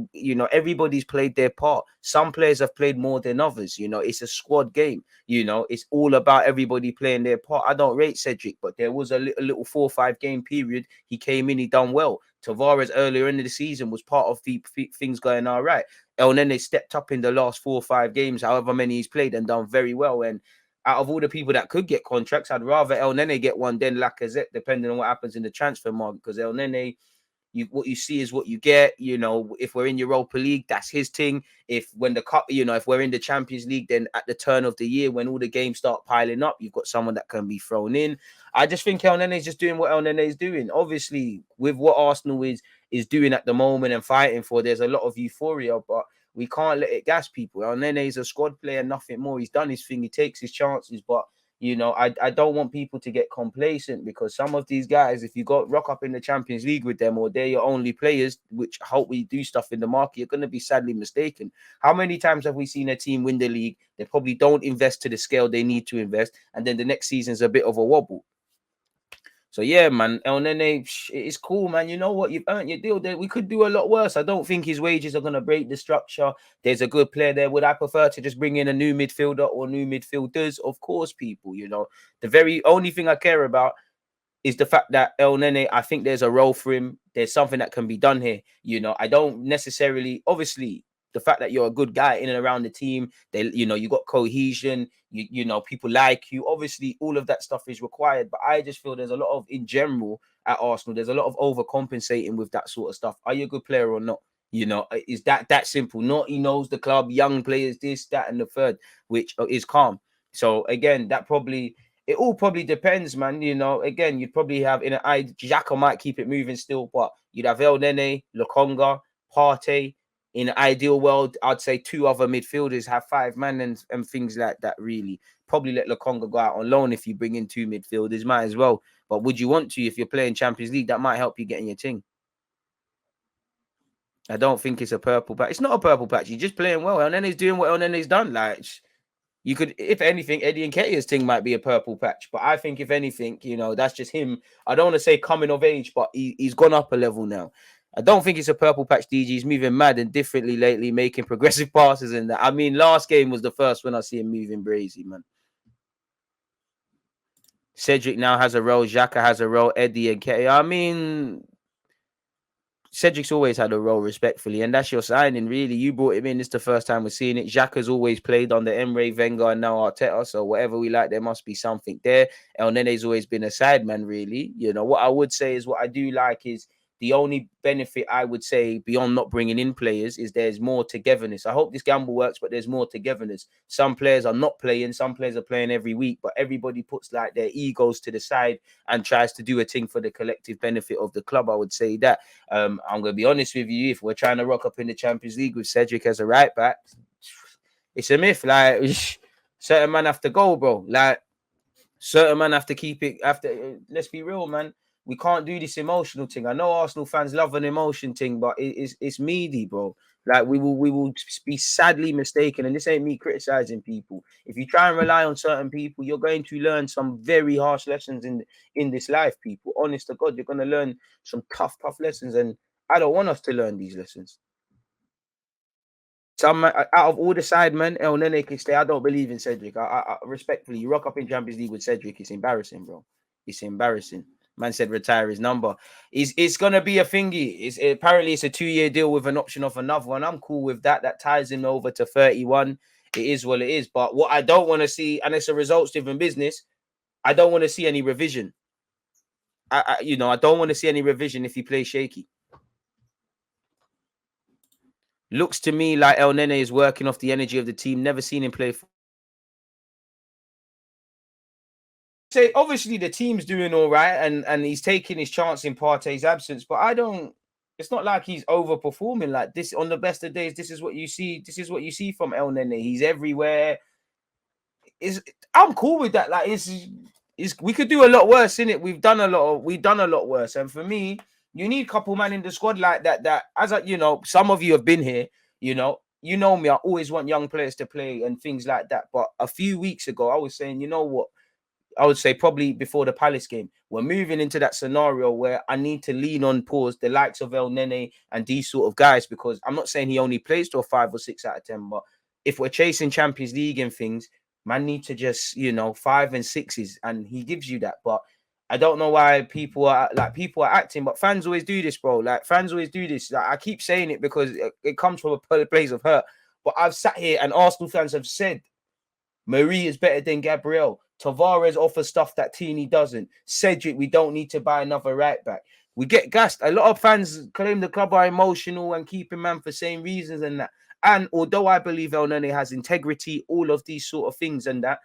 everybody's played their part. Some players have played more than others. It's a squad game. It's all about everybody playing their part. I don't rate Cedric, but there was a little 4 or 5 game period. He came in, he done well. Tavares earlier in the season was part of the things going all right. Elneny stepped up in the last 4 or 5 games, however many he's played, and done very well. And out of all the people that could get contracts, I'd rather Elneny get one than Lacazette, depending on what happens in the transfer market, because Elneny, what you see is what you get. If we're in Europa League, that's his thing. If we're in the Champions League, then at the turn of the year, when all the games start piling up, you've got someone that can be thrown in. I just think Elneny is just doing what Elneny is doing. Obviously, with what Arsenal is doing at the moment and fighting for, there's a lot of euphoria, but we can't let it gas people. Elneny is a squad player, nothing more. He's done his thing. He takes his chances, but I don't want people to get complacent, because some of these guys, if you rock up in the Champions League with them, or they're your only players, which I hope we do stuff in the market, you're going to be sadly mistaken. How many times have we seen a team win the league? They probably don't invest to the scale they need to invest, and then the next season's a bit of a wobble. So yeah, man, Elneny, it's cool, man. You know what? You've earned your deal. We could do a lot worse. I don't think his wages are going to break the structure. There's a good player there. Would I prefer to just bring in a new midfielder or new midfielders? Of course, people. The very only thing I care about is the fact that Elneny, I think there's a role for him. There's something that can be done here. I don't necessarily, obviously, the fact that you're a good guy in and around the team, you got cohesion, people like you. Obviously, all of that stuff is required. But I just feel there's a lot of, in general, at Arsenal, there's a lot of overcompensating with that sort of stuff. Are you a good player or not? Is that simple? Not he knows the club, young players, this, that, and the third, which is calm. So again, it all probably depends, man. Again, you'd probably have in an eye, Xhaka might keep it moving still, but you'd have Elneny, Lokonga, Partey. In an ideal world, I'd say 2 other midfielders, have 5 men and things like that, really. Probably let Lokonga go out on loan if you bring in 2 midfielders, might as well. But would you want to if you're playing Champions League? That might help you get in your team. I don't think it's a purple patch. It's not a purple patch. You're just playing well. Elneny's doing what Elneny's done. Like, you could, if anything, Eddie Nketiah's thing might be a purple patch. But I think, if anything, that's just him. I don't want to say coming of age, but he's gone up a level now. I don't think it's a purple patch, DG. He's moving mad and differently lately, making progressive passes and that. I mean, last game was the first when I see him moving brazy, man. Cedric now has a role. Xhaka has a role. Eddie and Nketiah. I mean, Cedric's always had a role, respectfully, and that's your signing, really. You brought him in. It's the first time we're seeing it. Xhaka's always played under Emre, Wenger, and now Arteta, so whatever we like, there must be something there. Elneny's always been a sideman, really. What I would say is, what I do like is, the only benefit I would say beyond not bringing in players is there's more togetherness. I hope this gamble works, but there's more togetherness. Some players are not playing. Some players are playing every week, but everybody puts like their egos to the side and tries to do a thing for the collective benefit of the club. I would say that. I'm going to be honest with you. If we're trying to rock up in the Champions League with Cedric as a right back, It's a myth. Like certain man have to go, bro. Like certain man have to keep it. Let's be real, man. We can't do this emotional thing. I know Arsenal fans love an emotion thing, but it's meaty, bro. Like we will be sadly mistaken, and this ain't me criticizing people. If you try and rely on certain people, you're going to learn some very harsh lessons in this life, people. Honest to God, you're going to learn some tough lessons, and I don't want us to learn these lessons. Some out of all the side men, El Nene can stay. I don't believe in Cedric. I respectfully, you rock up in Champions League with Cedric. It's embarrassing, bro. It's embarrassing. Man said retire his number. It's gonna be a thingy. Apparently it's a 2-year deal with an option of another one. I'm cool with that. That ties him over to 31. It is what it is. But what I don't want to see, and it's a results-driven business, I don't want to see any revision. I don't want to see any revision if he plays shaky. Looks to me like El Nene is working off the energy of the team. Never seen him play. Say obviously the team's doing all right, and he's taking his chance in Partey's absence. But I don't. It's not like he's overperforming like this on the best of days. This is what you see. This is what you see from El Nene. He's everywhere. I'm cool with that. Like we could do a lot worse in it. We've done a lot worse. And for me, you need a couple man in the squad like that. That as some of you have been here. You know me. I always want young players to play and things like that. But a few weeks ago, I was saying, you know what? I would say probably before the Palace game, we're moving into that scenario where I need to lean on the likes of El Nene and these sort of guys, because I'm not saying he only plays to a 5 or 6 out of 10, but if we're chasing Champions League and things, man need to just 5 and 6s, and he gives you that. But I don't know why people are acting, but fans always do this, bro. Like fans always do this. Like, I keep saying it because it comes from a place of hurt. But I've sat here and Arsenal fans have said Marie is better than Gabriel. Tavares offers stuff that Tini doesn't. Cedric, we don't need to buy another right back. We get gassed. A lot of fans claim the club are emotional and keeping man for same reasons and that. And although I believe El Nene has integrity, all of these sort of things and that,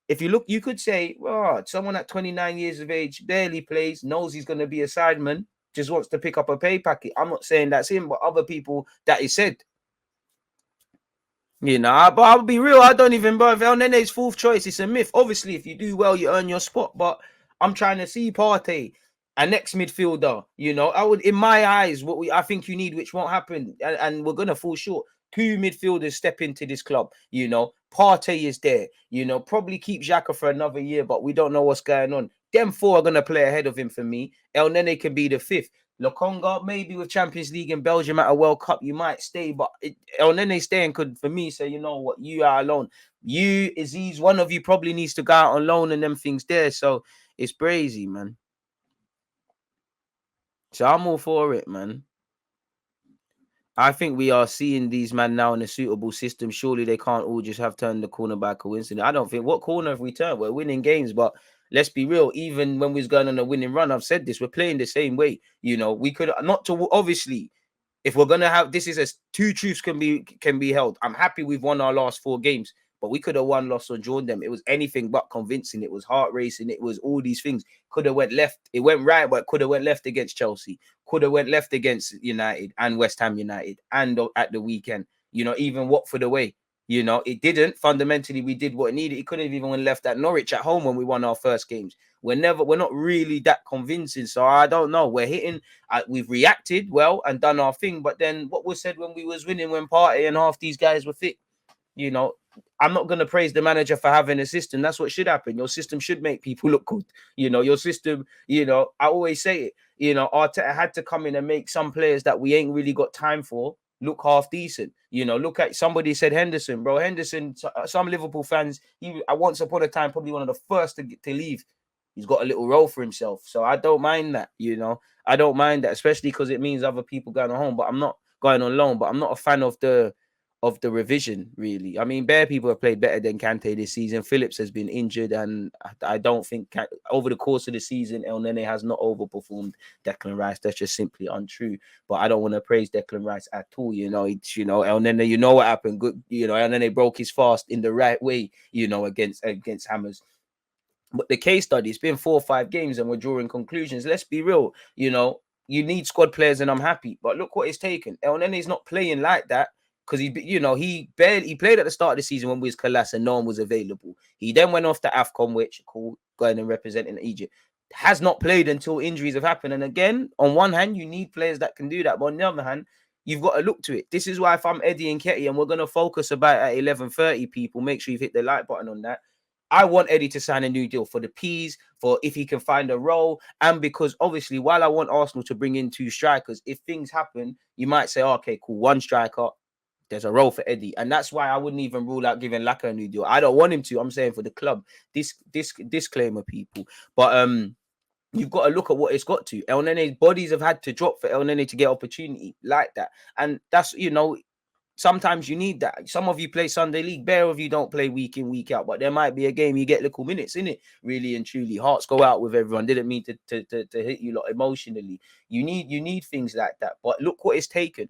if you look, you could say, well, someone at 29 years of age barely plays, knows he's going to be a sideman, just wants to pick up a pay packet. I'm not saying that's him, but other people that is said. But I'll be real. I don't even bother. El Nene's fourth choice. It's a myth. Obviously, if you do well, you earn your spot. But I'm trying to see Partey, a next midfielder. I would, in my eyes, I think you need, which won't happen, and we're gonna fall short. 2 midfielders step into this club. Partey is there. Probably keep Xhaka for another year, but we don't know what's going on. Them 4 are gonna play ahead of him for me. El Nene can be the 5th. Lokonga, maybe with Champions League and Belgium at a World Cup, you might stay. But El Nene staying could, for me, say, you know what, you are alone. Aziz, one of you probably needs to go out on loan and them things there. So it's crazy, man. So I'm all for it, man. I think we are seeing these men now in a suitable system. Surely they can't all just have turned the corner by coincidence. I don't think, what corner have we turned? We're winning games, but let's be real. Even when we was going on a winning run, I've said this, we're playing the same way. We could not to obviously, if we're gonna have this, is as 2 truths can be held. I'm happy we've won our last 4 games, but we could have won, lost, or drawn them. It was anything but convincing. It was heart racing. It was all these things. Could have went left. It went right, but could have went left against Chelsea. Could have went left against United and West Ham United, and at the weekend. Even Watford away. It didn't. Fundamentally, we did what it needed. It could have even went left at Norwich at home when we won our first games. We're not really that convincing. So I don't know. We're hitting. We've reacted well and done our thing. But then what was said when we was winning, when Partey and half these guys were fit, I'm not going to praise the manager for having a system. That's what should happen. Your system should make people look good. Your system, I always say it, Arteta had to come in and make some players that we ain't really got time for look half decent. Look at, somebody said Henderson, bro. Henderson, some Liverpool fans, he once upon a time probably one of the first to leave. He's got a little role for himself. So I don't mind that, I don't mind that, especially because it means other people going home. But I'm not going on loan, but I'm not a fan of the revision, really. I mean, bare people have played better than Kante this season. Phillips has been injured, and I don't think over the course of the season, El Nene has not overperformed Declan Rice. That's just simply untrue. But I don't want to praise Declan Rice at all. El Nene, what happened? Good, El Nene broke his fast in the right way, against Hammers. But the case study, it's been 4 or 5 games and we're drawing conclusions. Let's be real, you need squad players and I'm happy. But look what it's taken. El Nene is not playing like that. because he played at the start of the season when we was Kalas and no one was available. He then went off to AFCON, which cool, going and representing Egypt. Has not played until injuries have happened. And again, on one hand, you need players that can do that, but on the other hand, you've got to look to it. This is why if I'm Eddie and Ketty and we're going to focus about at 11:30, people, make sure you've hit the like button on that. I want Eddie to sign a new deal for the P's, for if he can find a role. And because obviously, while I want Arsenal to bring in 2 strikers, if things happen, you might say, oh, okay, cool, 1 striker, there's a role for Eddie. And that's why I wouldn't even rule out giving Laka a new deal. I don't want him to. I'm saying for the club. Disclaimer, people. But you've got to look at what it's got to. El Nene's bodies have had to drop for El Nene to get opportunity like that. And that's, sometimes you need that. Some of you play Sunday League. Bare of you don't play week in, week out. But there might be a game you get little minutes in it. Really and truly. Hearts go out with everyone. Didn't mean to hit you lot emotionally. You need things like that. But look what it's taken.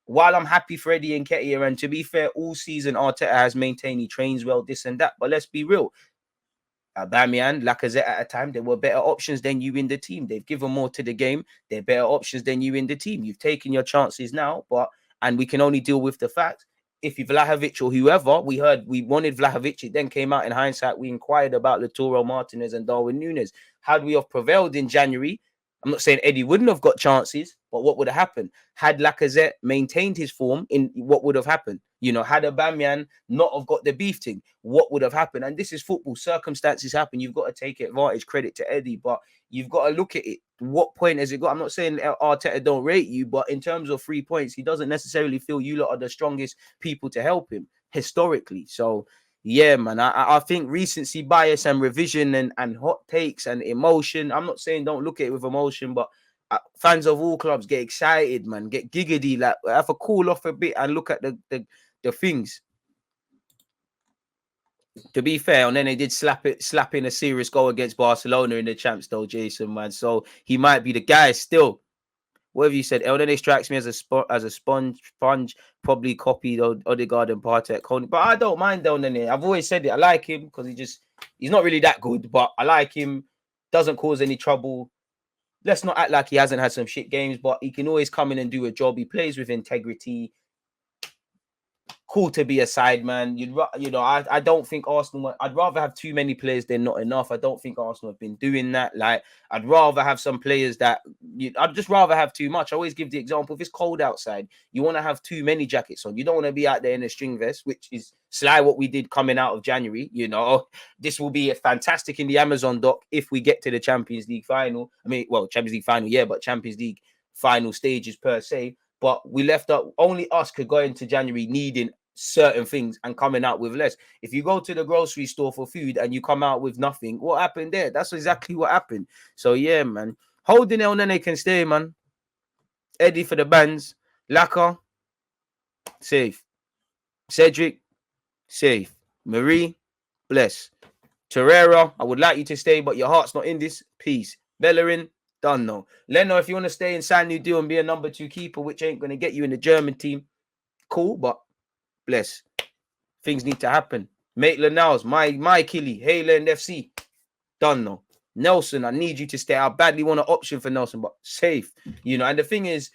While I'm happy for Eddie and Nketiah, and to be fair, all season Arteta has maintained he trains well, this and that. But let's be real. Aubameyang, Lacazette at a time, there were better options than you in the team. They've given more to the game. They're better options than you in the team. You've taken your chances now, and we can only deal with the fact. If Vlahovic or whoever, we heard we wanted Vlahovic, it then came out in hindsight, we inquired about Lautaro Martinez and Darwin Núñez. Had we have prevailed in January, I'm not saying Eddie wouldn't have got chances, but what would have happened? Had Lacazette maintained his form, what would have happened? Had Aubameyang not have got the beef thing, what would have happened? And this is football. Circumstances happen. You've got to take advantage. Credit to Eddie, but you've got to look at it. What point has it got? I'm not saying Arteta don't rate you, but in terms of 3 points, he doesn't necessarily feel you lot are the strongest people to help him historically. So, yeah, man, I think recency bias and revision and hot takes and emotion. I'm not saying don't look at it with emotion, but fans of all clubs get excited, man, get giggity, like have a cool off a bit and look at the things. To be fair, and then they did slap in a serious goal against Barcelona in the champs, though, Jason, man. So he might be the guy still. Whatever you said, El Nene strikes me as a sponge, probably copied Odegaard and Partey at Coney. But I don't mind El Nene. I've always said it. I like him because he's not really that good, but I like him. Doesn't cause any trouble. Let's not act like he hasn't had some shit games, but he can always come in and do a job. He plays with integrity. Cool to be a side man. I don't think Arsenal. I'd rather have too many players than not enough. I don't think Arsenal have been doing that. Like, I'd rather have some players that I'd just rather have too much. I always give the example: if it's cold outside, you want to have too many jackets on. You don't want to be out there in a string vest, which is sly what we did coming out of January. This will be fantastic in the Amazon doc if we get to the Champions League final. Champions League final, yeah, but Champions League final stages per se. But we left up, only us could go into January needing certain things and coming out with less. If you go to the grocery store for food and you come out with nothing, what happened there? That's exactly what happened. So yeah, man. Holding El Nene can stay, man. Eddie for the bands. Laka, safe. Cedric, safe. Marie, bless. Torreira, I would like you to stay, but your heart's not in this. Peace. Bellerin, done no. Leno, if you want to stay and sign new deal and be a number 2 keeper, which ain't going to get you in the German team, cool, but bless. Things need to happen. Maitland Niles, my Killy, Haaland FC, done no. Nelson, I need you to stay. I badly want an option for Nelson, but safe. And the thing is,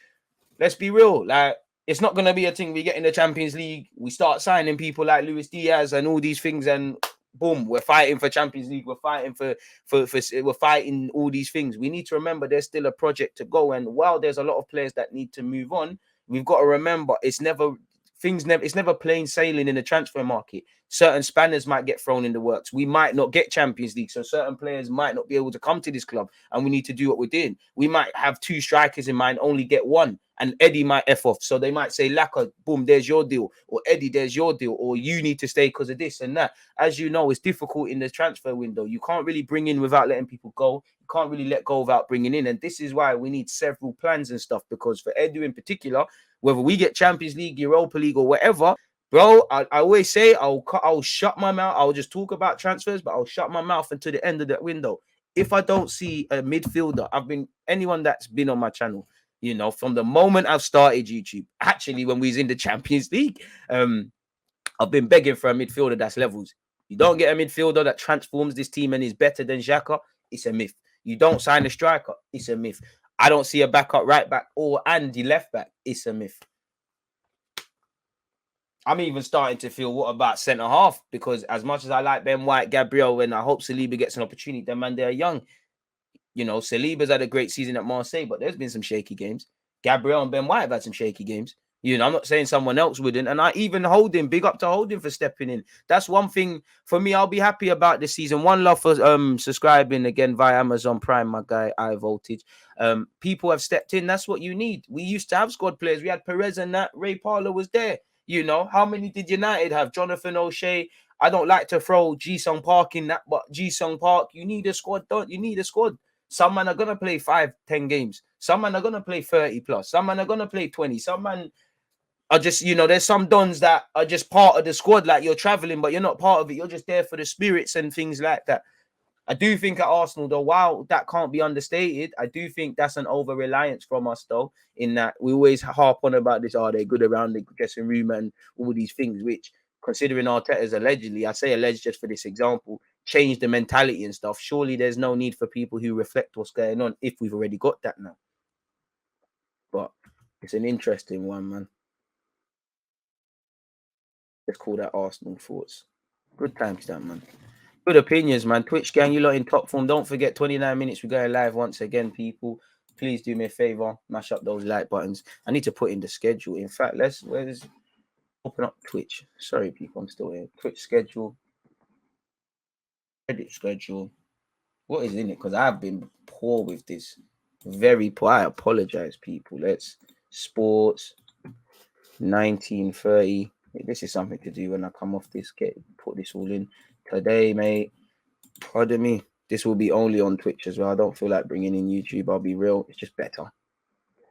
let's be real, like, it's not going to be a thing we get in the Champions League. We start signing people like Luis Diaz and all these things, and boom, we're fighting for Champions League. We're fighting for we're fighting all these things. We need to remember there's still a project to go. And while there's a lot of players that need to move on, we've got to remember it's never plain sailing in the transfer market. Certain spanners might get thrown in the works. We might not get Champions League, so certain players might not be able to come to this club, and we need to do what we're doing. We might have 2 strikers in mind, only get 1, and Eddie might F off. So they might say, Laka, boom, there's your deal, or Eddie, there's your deal, or you need to stay because of this and that. As you know, it's difficult in the transfer window. You can't really bring in without letting people go. You can't really let go without bringing in, and this is why we need several plans and stuff, because for Edu in particular, whether we get Champions League, Europa League, or whatever, bro, I always say I'll shut my mouth. I'll just talk about transfers, but I'll shut my mouth until the end of that window. If I don't see a midfielder, anyone that's been on my channel, from the moment I've started YouTube, actually when we was in the Champions League, I've been begging for a midfielder that's levels. You don't get a midfielder that transforms this team and is better than Xhaka, it's a myth. You don't sign a striker, it's a myth. I don't see a backup right back or Andy left back, it's a myth. I'm even starting to feel, what about centre half? Because as much as I like Ben White, Gabriel, and I hope Saliba gets an opportunity, them man, they're young. You know, Saliba's had a great season at Marseille, but there's been some shaky games. Gabriel and Ben White have had some shaky games. You know, I'm not saying someone else wouldn't. And I even Holding, big up to Holding for stepping in. That's one thing for me. I'll be happy about this season. One love for subscribing again via Amazon Prime, my guy, High Voltage. People have stepped in. That's what you need. We used to have squad players. We had Perez and that. Ray Parlour was there. You know, how many did United have? Jonathan O'Shea. I don't like to throw Ji-Sung Park in that, but Ji-Sung Park, you need a squad, don't you? Need a squad. Some man are going to play 5-10 games. Some man are going to play 30 plus. Some man are going to play 20. Some man are just, you know, there's some dons that are just part of the squad. Like, you're traveling, but you're not part of it. You're just there for the spirits and things like that. I do think at Arsenal, though, while that can't be understated, I do think that's an over-reliance from us, though, in that we always harp on about this, are they good around the dressing room and all these things, which, considering Arteta's allegedly, I say alleged just for this example, change the mentality and stuff. Surely there's no need for people who reflect what's going on if we've already got that now. But it's an interesting one, man. Let's call that Arsenal thoughts. Good times, that, man. Good opinions, man. Twitch gang, you lot in top form. Don't forget, 29 minutes. We're going live once again, people. Please do me a favor. Mash up those like buttons. I need to put in the schedule. In fact, where's open up Twitch. Sorry, people. I'm still here. Twitch schedule. Edit schedule. What is in it? Because I've been poor with this. Very poor. I apologize, people. Let's sports 1930. This is something to do when I come off this. Put this all in today, mate. Pardon me. This will be only on Twitch as well. I don't feel like bringing in YouTube. I'll be real. It's just better.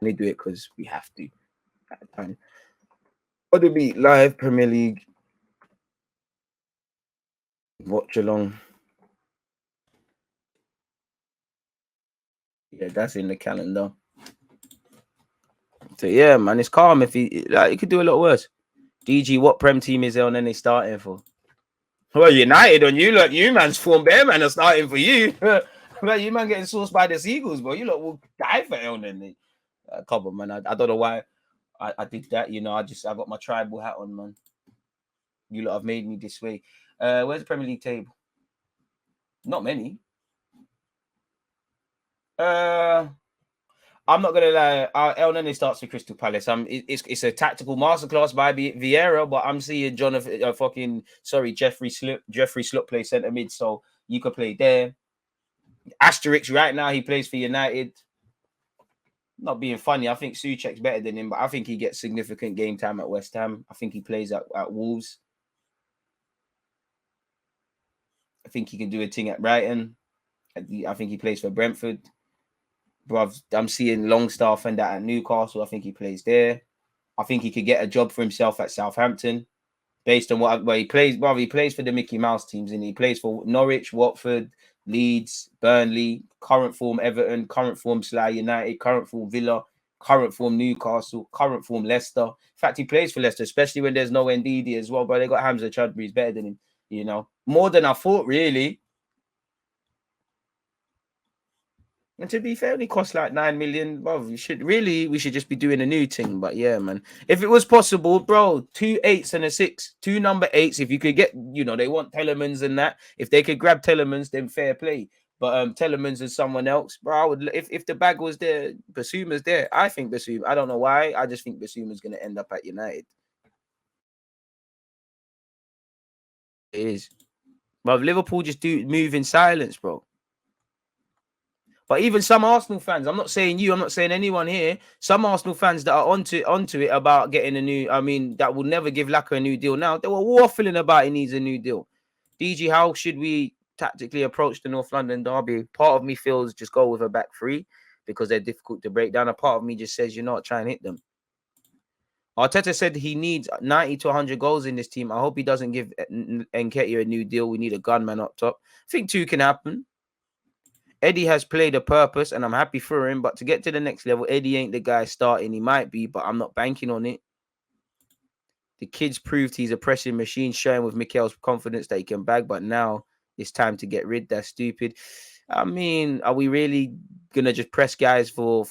We do it because we have to at the time. Pardon me. Live Premier League. Watch along. Yeah, that's in the calendar. So yeah, man, it's calm. If he could do a lot worse. DG, what Prem team is there on any starting for? Well, United on you, look, you man's form bear man are starting for you. Well, you man getting sourced by the Seagulls, bro. You lot will die for Elneny. Come on, man. I don't know why I did that. You know, I got my tribal hat on, man. You lot have made me this way. Where's the Premier League table? Not many. I'm not gonna lie. Elneny starts for Crystal Palace. It's a tactical masterclass by Vieira, but I'm seeing Jeffrey Slot play centre mid, so you could play there. Asterix right now, he plays for United. Not being funny, I think Souček's better than him, but I think he gets significant game time at West Ham. I think he plays at Wolves. I think he can do a thing at Brighton. I think he plays for Brentford. Bruv, I'm seeing Longstaff and that at Newcastle. I think he plays there. I think he could get a job for himself at Southampton based on where he plays. Bruv, he plays for the Mickey Mouse teams, and he plays for Norwich, Watford, Leeds, Burnley, current form Everton, current form Slough United, current form Villa, current form Newcastle, current form Leicester. In fact, he plays for Leicester, especially when there's no Ndidi as well, but they got Hamza Chudbury, he's better than him, you know. More than I thought, really. And to be fair, it costs like 9 million. Well, we should just be doing a new thing. But yeah, man. If it was possible, bro, 2 8s and a 6, 2 number 8s. If you could get, you know, they want Telemans and that. If they could grab Telemans, then fair play. But Telemans and someone else, bro. I would if the bag was there, Basuma's there. I think Basuma. I don't know why. I just think Basuma's gonna end up at United. It is. But Liverpool just move in silence, bro. But even some Arsenal fans, I'm not saying you, I'm not saying anyone here. Some Arsenal fans that are onto it about getting a new, that will never give Laka a new deal now. They were waffling about he needs a new deal. DG, how should we tactically approach the North London derby? Part of me feels just go with a back three because they're difficult to break down. A part of me just says you're not trying to hit them. Arteta said he needs 90 to 100 goals in this team. I hope he doesn't give Nketiah a new deal. We need a gunman up top. I think 2 can happen. Eddie has played a purpose, and I'm happy for him. But to get to the next level, Eddie ain't the guy starting. He might be, but I'm not banking on it. The kid's proved he's a pressing machine, showing with Mikel's confidence that he can bag. But now it's time to get rid. That's stupid. I mean, are we really gonna just press guys for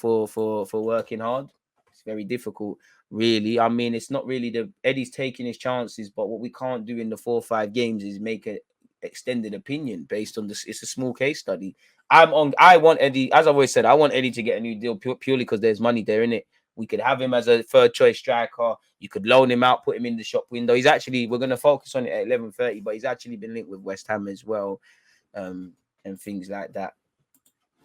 working hard? It's very difficult. really. I mean, it's not really Eddie's taking his chances, but what we can't do in the 4 or 5 games is make an extended opinion based on this. It's a small case study. I want Eddie, as I've always said, I want Eddie to get a new deal purely because there's money there in it. We could have him as a third choice striker. You could loan him out, put him in the shop window. We're going to focus on it at 11:30, but he's actually been linked with West Ham as well, and things like that.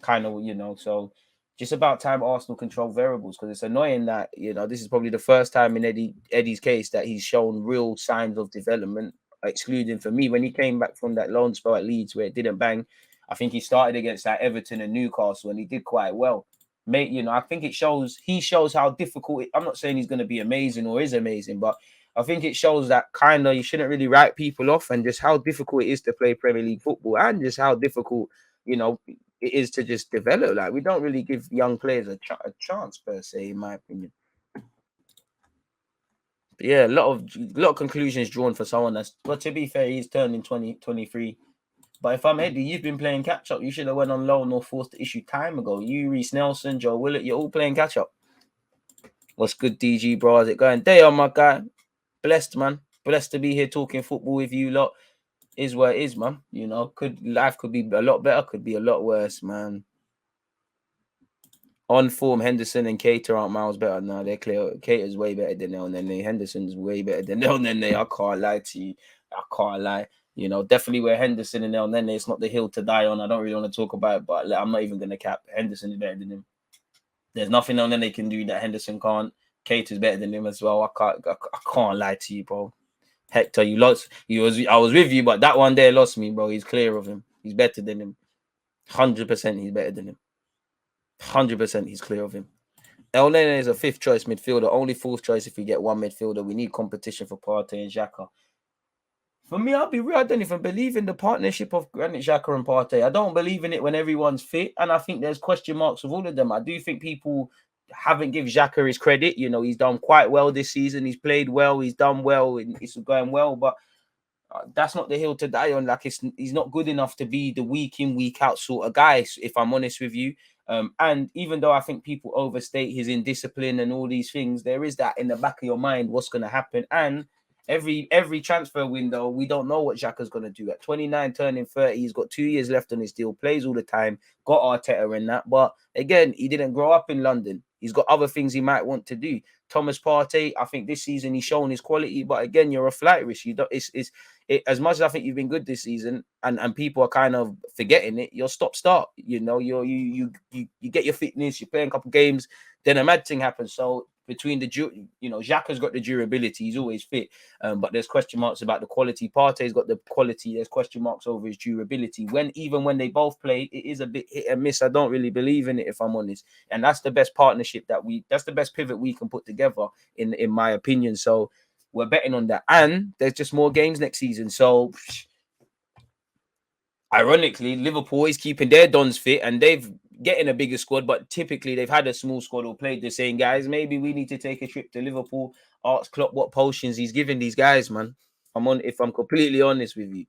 Kind of, so just about time Arsenal control variables, because it's annoying that, this is probably the first time in Eddie's case that he's shown real signs of development, excluding for me when he came back from that loan spell at Leeds where it didn't bang. I think he started against like Everton and Newcastle and he did quite well. Mate, I think he shows how difficult I'm not saying he's going to be amazing or is amazing, but I think it shows that kind of you shouldn't really write people off, and just how difficult it is to play Premier League football, and just how difficult, it is to just develop. Like, we don't really give young players a chance per se, in my opinion. But yeah, a lot of conclusions drawn for someone but to be fair, he's turning 23. But if I'm Eddie, you've been playing catch up. You should have went on loan or forced the issue time ago. You, Reece Nelson, Joe Willett, you're all playing catch up. What's good, DG, bro? How's it going? Day on, my guy. Blessed, man. Blessed to be here talking football with you lot. Is what it is, man. Life could be a lot better, could be a lot worse, man. On form, Henderson and Keita aren't miles better. No, they're clear. Keita's way better than El Nene. Henderson's way better than El Nene. I can't lie to you. I can't lie. Definitely where Henderson and El Nene, it's not the hill to die on. I don't really want to talk about it, but I'm not even going to cap. Henderson is better than him. There's nothing El Nene can do that Henderson can't. Keita's better than him as well. I can't lie to you, bro. Hector, you lost. I was with you, but that one there lost me, bro. He's clear of him. He's better than him. 100% he's better than him. 100% he's clear of him. El Nene is a 5th choice midfielder, only 4th choice if we get one midfielder. We need competition for Partey and Xhaka. For me, I'll be real. I don't even believe in the partnership of Granit Xhaka and Partey. I don't believe in it when everyone's fit, and I think there's question marks with all of them. I do think people haven't given Xhaka his credit. He's done quite well this season. He's played well. He's done well. It's going well, but that's not the hill to die on. Like, he's not good enough to be the week in, week out sort of guy, if I'm honest with you. And even though I think people overstate his indiscipline and all these things, there is that in the back of your mind, what's going to happen. And every transfer window, we don't know what Xhaka's going to do. At 29, turning 30, he's got 2 years left on his deal, plays all the time, got Arteta in that. But again, he didn't grow up in London. He's got other things he might want to do. Thomas Partey, I think this season he's shown his quality, but again, you're a flight risk. As much as I think you've been good this season, and people are kind of forgetting it, you're stop-start. You get your fitness, you're playing a couple games, then a mad thing happens. So between Xhaka's got the durability, he's always fit, but there's question marks about the quality. Partey's got the quality, there's question marks over his durability. Even when they both play, it is a bit hit and miss. I don't really believe in it, if I'm honest, and that's the best partnership that's the best pivot we can put together, in my opinion. So we're betting on that, and there's just more games next season. So ironically, Liverpool is keeping their dons fit, and they've getting a bigger squad, but typically they've had a small squad or played the same guys. Maybe we need to take a trip to Liverpool, ask Klopp what potions he's giving these guys, man. If I'm completely honest with you.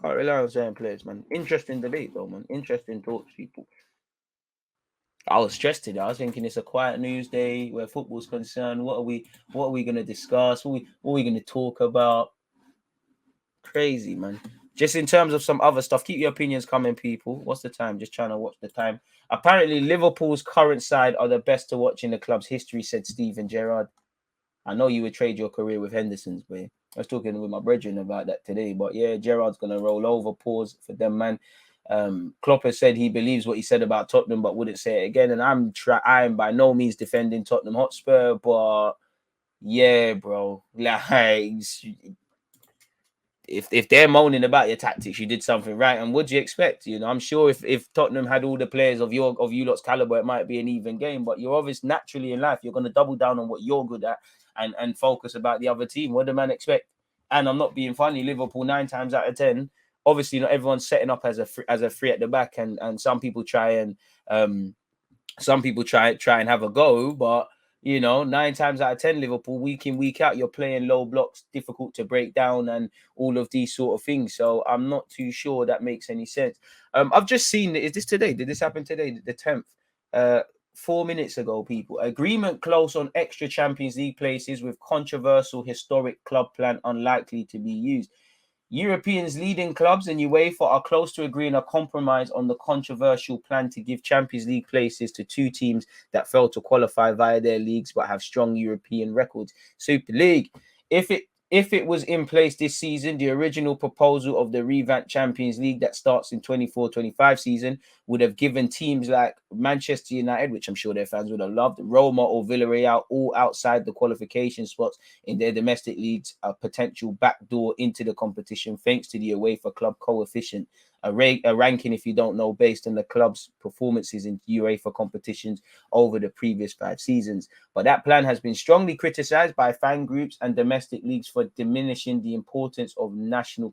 Can't rely on certain players, man. Interesting debate though, man. Interesting talks, people. I was stressed today. I was thinking it's a quiet news day where football's concerned. What are we going to discuss? What are we going to talk about? Crazy, man. Just in terms of some other stuff, keep your opinions coming, people. What's the time? Just trying to watch the time. Apparently, Liverpool's current side are the best to watch in the club's history, said Steven Gerrard. I know you would trade your career with Henderson's, but I was talking with my brethren about that today. But yeah, Gerrard's going to roll over. Pause for them, man. Klopp has said he believes what he said about Tottenham, but wouldn't say it again. And I'm by no means defending Tottenham Hotspur, but yeah, bro, like, if they're moaning about your tactics, you did something right. And what do you expect? I'm sure if Tottenham had all the players of you lot's caliber, it might be an even game. But you're obviously naturally in life, you're going to double down on what you're good at and focus about the other team. What do man expect? And I'm not being funny. Liverpool 9 times out of 10. Obviously, not everyone's setting up as a free at the back, and some people try and have a go, but You know, 9 times out of 10, Liverpool, week in, week out, you're playing low blocks, difficult to break down, and all of these sort of things. So I'm not too sure that makes any sense. I've just seen, is this today? Did this happen today? The 10th? 4 minutes ago, people. Agreement close on extra Champions League places with controversial historic club plan unlikely to be used. Europeans' leading clubs and UEFA are close to agreeing a compromise on the controversial plan to give Champions League places to 2 teams that failed to qualify via their leagues but have strong European records. Super League. If it was in place this season, the original proposal of the revamped Champions League that starts in 24-25 season would have given teams like Manchester United, which I'm sure their fans would have loved, Roma or Villarreal, all outside the qualification spots in their domestic leagues, a potential backdoor into the competition thanks to the UEFA club coefficient, a ranking, if you don't know, based on the club's performances in UEFA competitions over the previous 5 seasons. But that plan has been strongly criticized by fan groups and domestic leagues for diminishing the importance of national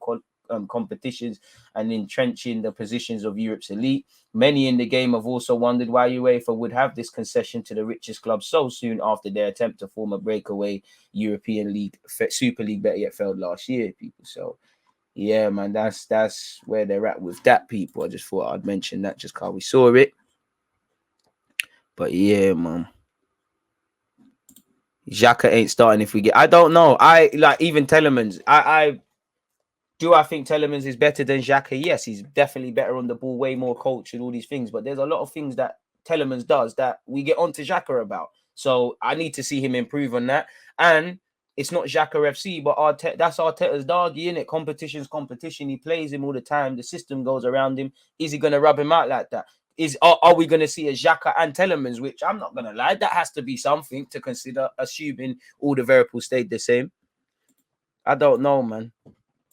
competitions and entrenching the positions of Europe's elite. Many in the game have also wondered why UEFA would have this concession to the richest clubs so soon after their attempt to form a breakaway European League, Super League, better yet, failed last year, people. So yeah, man, that's where they're at with that, people. I just thought I'd mention that just because we saw it. But yeah, man. Xhaka ain't starting if we get... I don't know. I like even Telemans. I think Telemans is better than Xhaka? Yes, he's definitely better on the ball, way more coach and all these things. But there's a lot of things that Telemans does that we get onto Xhaka about. So I need to see him improve on that. And it's not Xhaka FC, but that's Arteta's doggy, innit? Competition's competition. He plays him all the time. The system goes around him. Is he going to rub him out like that? Are we going to see a Xhaka and Telemans, which I'm not going to lie, that has to be something to consider, assuming all the variables stayed the same. I don't know, man.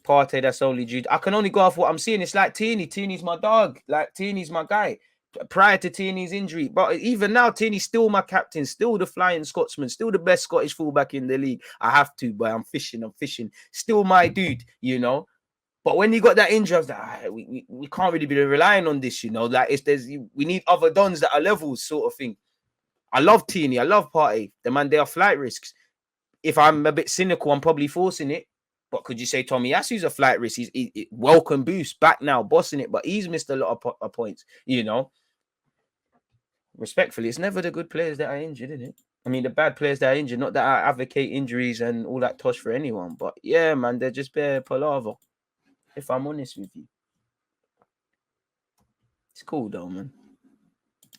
Partey, that's only due. I can only go off what I'm seeing. It's like Tierney. Tierney's my dog. Like Tierney's my guy. Prior to Tierney's injury, but even now, Tierney's still my captain, still the flying Scotsman, still the best Scottish fullback in the league. I have to, but I'm fishing. Still my dude, you know. But when you got that injury, I was like, we can't really be relying on this, you know. Like we need other dons that are levels, sort of thing. I love Tierney. I love Partey. The man, they are flight risks. If I'm a bit cynical, I'm probably forcing it. But could you say Tommy Yasu's a flight risk? He's welcome boost back now, bossing it. But he's missed a lot of points, you know. Respectfully, it's never the good players that are injured, isn't it? I mean, the bad players that are injured, not that I advocate injuries and all that tosh for anyone. But yeah, man, they're just bare palaver, if I'm honest with you. It's cool though, man.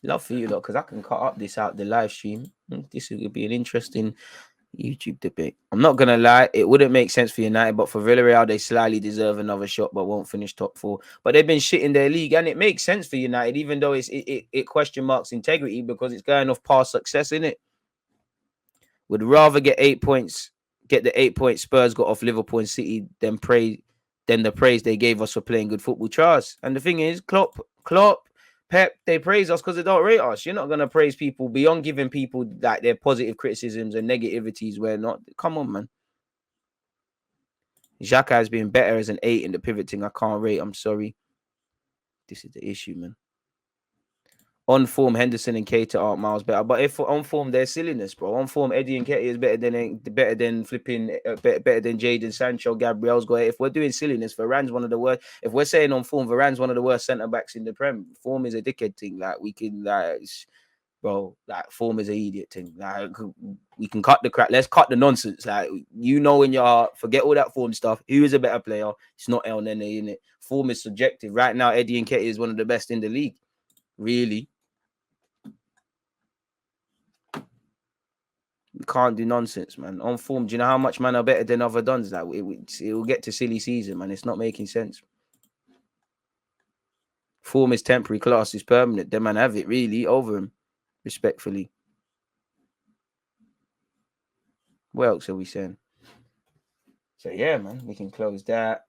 Love for you, though, because I can cut up this out the live stream. This would be an interesting YouTube debate. I'm not gonna lie, it wouldn't make sense for United, but for Villarreal, they slightly deserve another shot, but won't finish top 4. But they've been shit in their league, and it makes sense for United, even though it question marks integrity because it's going off past success, innit? Would rather get 8 points, get the 8 points Spurs got off Liverpool and City than the praise they gave us for playing good football. Trust. And the thing is, Klopp, Pep, they praise us because they don't rate us. You're not going to praise people beyond giving people like their positive criticisms and negativities where not. Come on, man. Xhaka has been better as an 8 in the pivoting. I can't rate. I'm sorry. This is the issue, man. On form, Henderson and Keita aren't miles better. But if on form, they're silliness, bro. On form, Eddie and Keita is better than flipping, better than Jadon Sancho. Gabriel's got it. If we're doing silliness, Varane's one of the worst. If we're saying on form, Varane's one of the worst centre backs in the Prem. Form is a dickhead thing. Like we can, bro, like form is an idiot thing. Like we can cut the crap. Let's cut the nonsense. Like you know in your heart, forget all that form stuff. Who is a better player? It's not El Nene, innit? Form is subjective. Right now, Eddie and Keita is one of the best in the league. Really. We can't do nonsense, man. On form, do you know how much man are better than other dons? Like it will get to silly season, man. It's not making sense. Form is temporary, class is permanent. Them man have it really over him, respectfully. What else are we saying? So yeah, man, we can close that.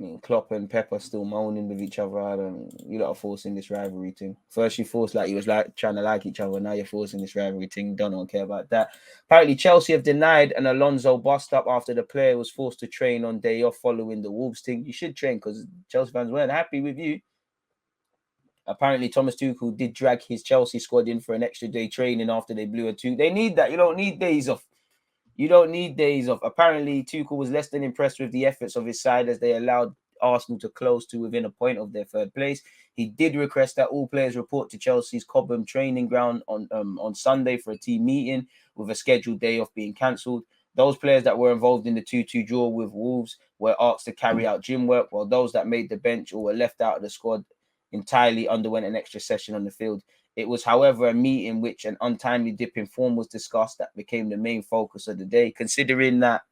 I mean, Klopp and Pep are still moaning with each other. You lot are forcing this rivalry thing. First you forced like you was like trying to like each other. Now you're forcing this rivalry thing. Don't care about that. Apparently Chelsea have denied an Alonso bust up after the player was forced to train on day off following the Wolves thing. You should train because Chelsea fans weren't happy with you. Apparently, Thomas Tuchel did drag his Chelsea squad in for an extra day training after they blew a 2. They need that. You don't need days off. You don't need days off. Apparently, Tuchel was less than impressed with the efforts of his side as they allowed Arsenal to close to within a point of their third place. He did request that all players report to Chelsea's Cobham training ground on Sunday for a team meeting, with a scheduled day off being cancelled. Those players that were involved in the 2-2 draw with Wolves were asked to carry out gym work, while those that made the bench or were left out of the squad entirely underwent an extra session on the field. It was, however, a meeting which an untimely dip in form was discussed that became the main focus of the day, considering that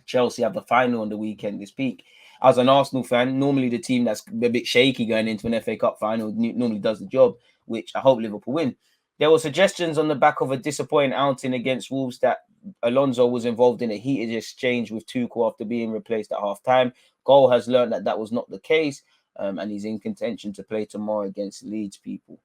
Chelsea have the final on the weekend this week. As an Arsenal fan, normally the team that's a bit shaky going into an FA Cup final normally does the job, which I hope Liverpool win. There were suggestions on the back of a disappointing outing against Wolves that Alonso was involved in a heated exchange with Tuchel after being replaced at half-time. Goal has learned that was not the case, and he's in contention to play tomorrow against Leeds, people.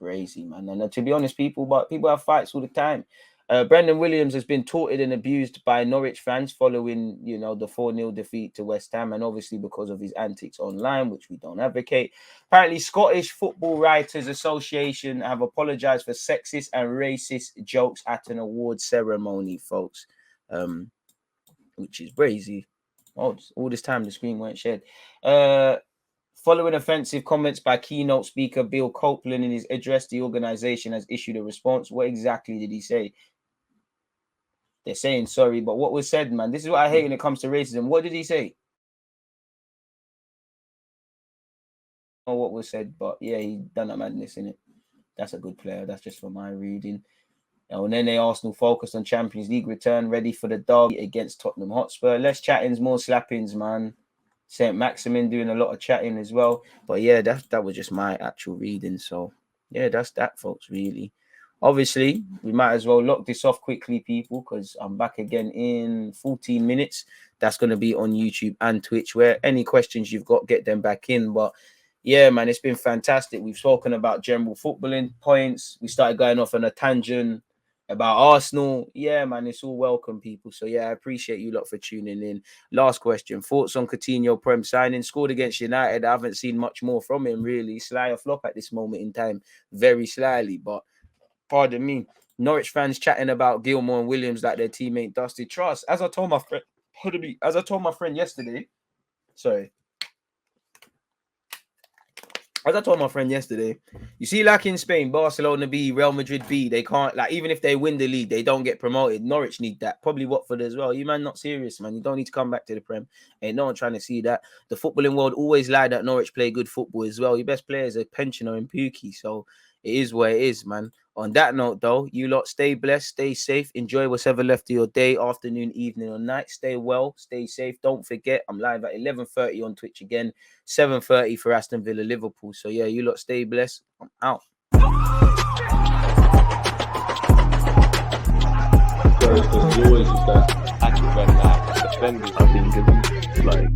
Crazy, man. And to be honest, people have fights all the time. Brendan Williams has been taunted and abused by Norwich fans following, the 4-0 defeat to West Ham, and obviously because of his antics online, which we don't advocate. Apparently, Scottish Football Writers Association have apologised for sexist and racist jokes at an awards ceremony, folks, which is crazy. Oh, all this time the screen weren't shared. Following offensive comments by keynote speaker Bill Copeland in his address, the organisation has issued a response. What exactly did he say? They're saying sorry, but what was said, man? This is what I hate when it comes to racism. What did he say? Oh, what was said, but yeah, he done that madness in it. That's a good player. That's just for my reading. And then Arsenal focused on Champions League return, ready for the derby against Tottenham Hotspur. Less chattings, more slappings, man. St. Maximin doing a lot of chatting as well. But yeah, that was just my actual reading. So yeah, that's that, folks, really. Obviously, we might as well lock this off quickly, people, because I'm back again in 14 minutes. That's going to be on YouTube and Twitch, where any questions you've got, get them back in. But yeah, man, it's been fantastic. We've spoken about general footballing points. We started going off on a tangent about Arsenal. Yeah, man, it's all welcome, people. So yeah, I appreciate you lot for tuning in. Last question: thoughts on Coutinho Prem signing? Scored against United. I haven't seen much more from him, really. Sly or flop at this moment in time, very slyly. But pardon me, Norwich fans chatting about Gilmour and Williams like their teammate Dusty. Trust, as I told my friend, yesterday. As I told my friend yesterday, you see, like in Spain, Barcelona B, Real Madrid B, they can't, like, even if they win the league, they don't get promoted. Norwich need that. Probably Watford as well. You, man, not serious, man. You don't need to come back to the Prem. Ain't no one trying to see that. The footballing world always lied that Norwich play good football as well. Your best players are pensioner and Pookie, so it is what it is, man. On that note, though, you lot stay blessed, stay safe, enjoy what's ever left of your day, afternoon, evening, or night. Stay well, stay safe. Don't forget, I'm live at 11:30 on Twitch again, 7:30 for Aston Villa Liverpool. So yeah, you lot stay blessed. I'm out. Because you always use that active red light, defending. I think it's like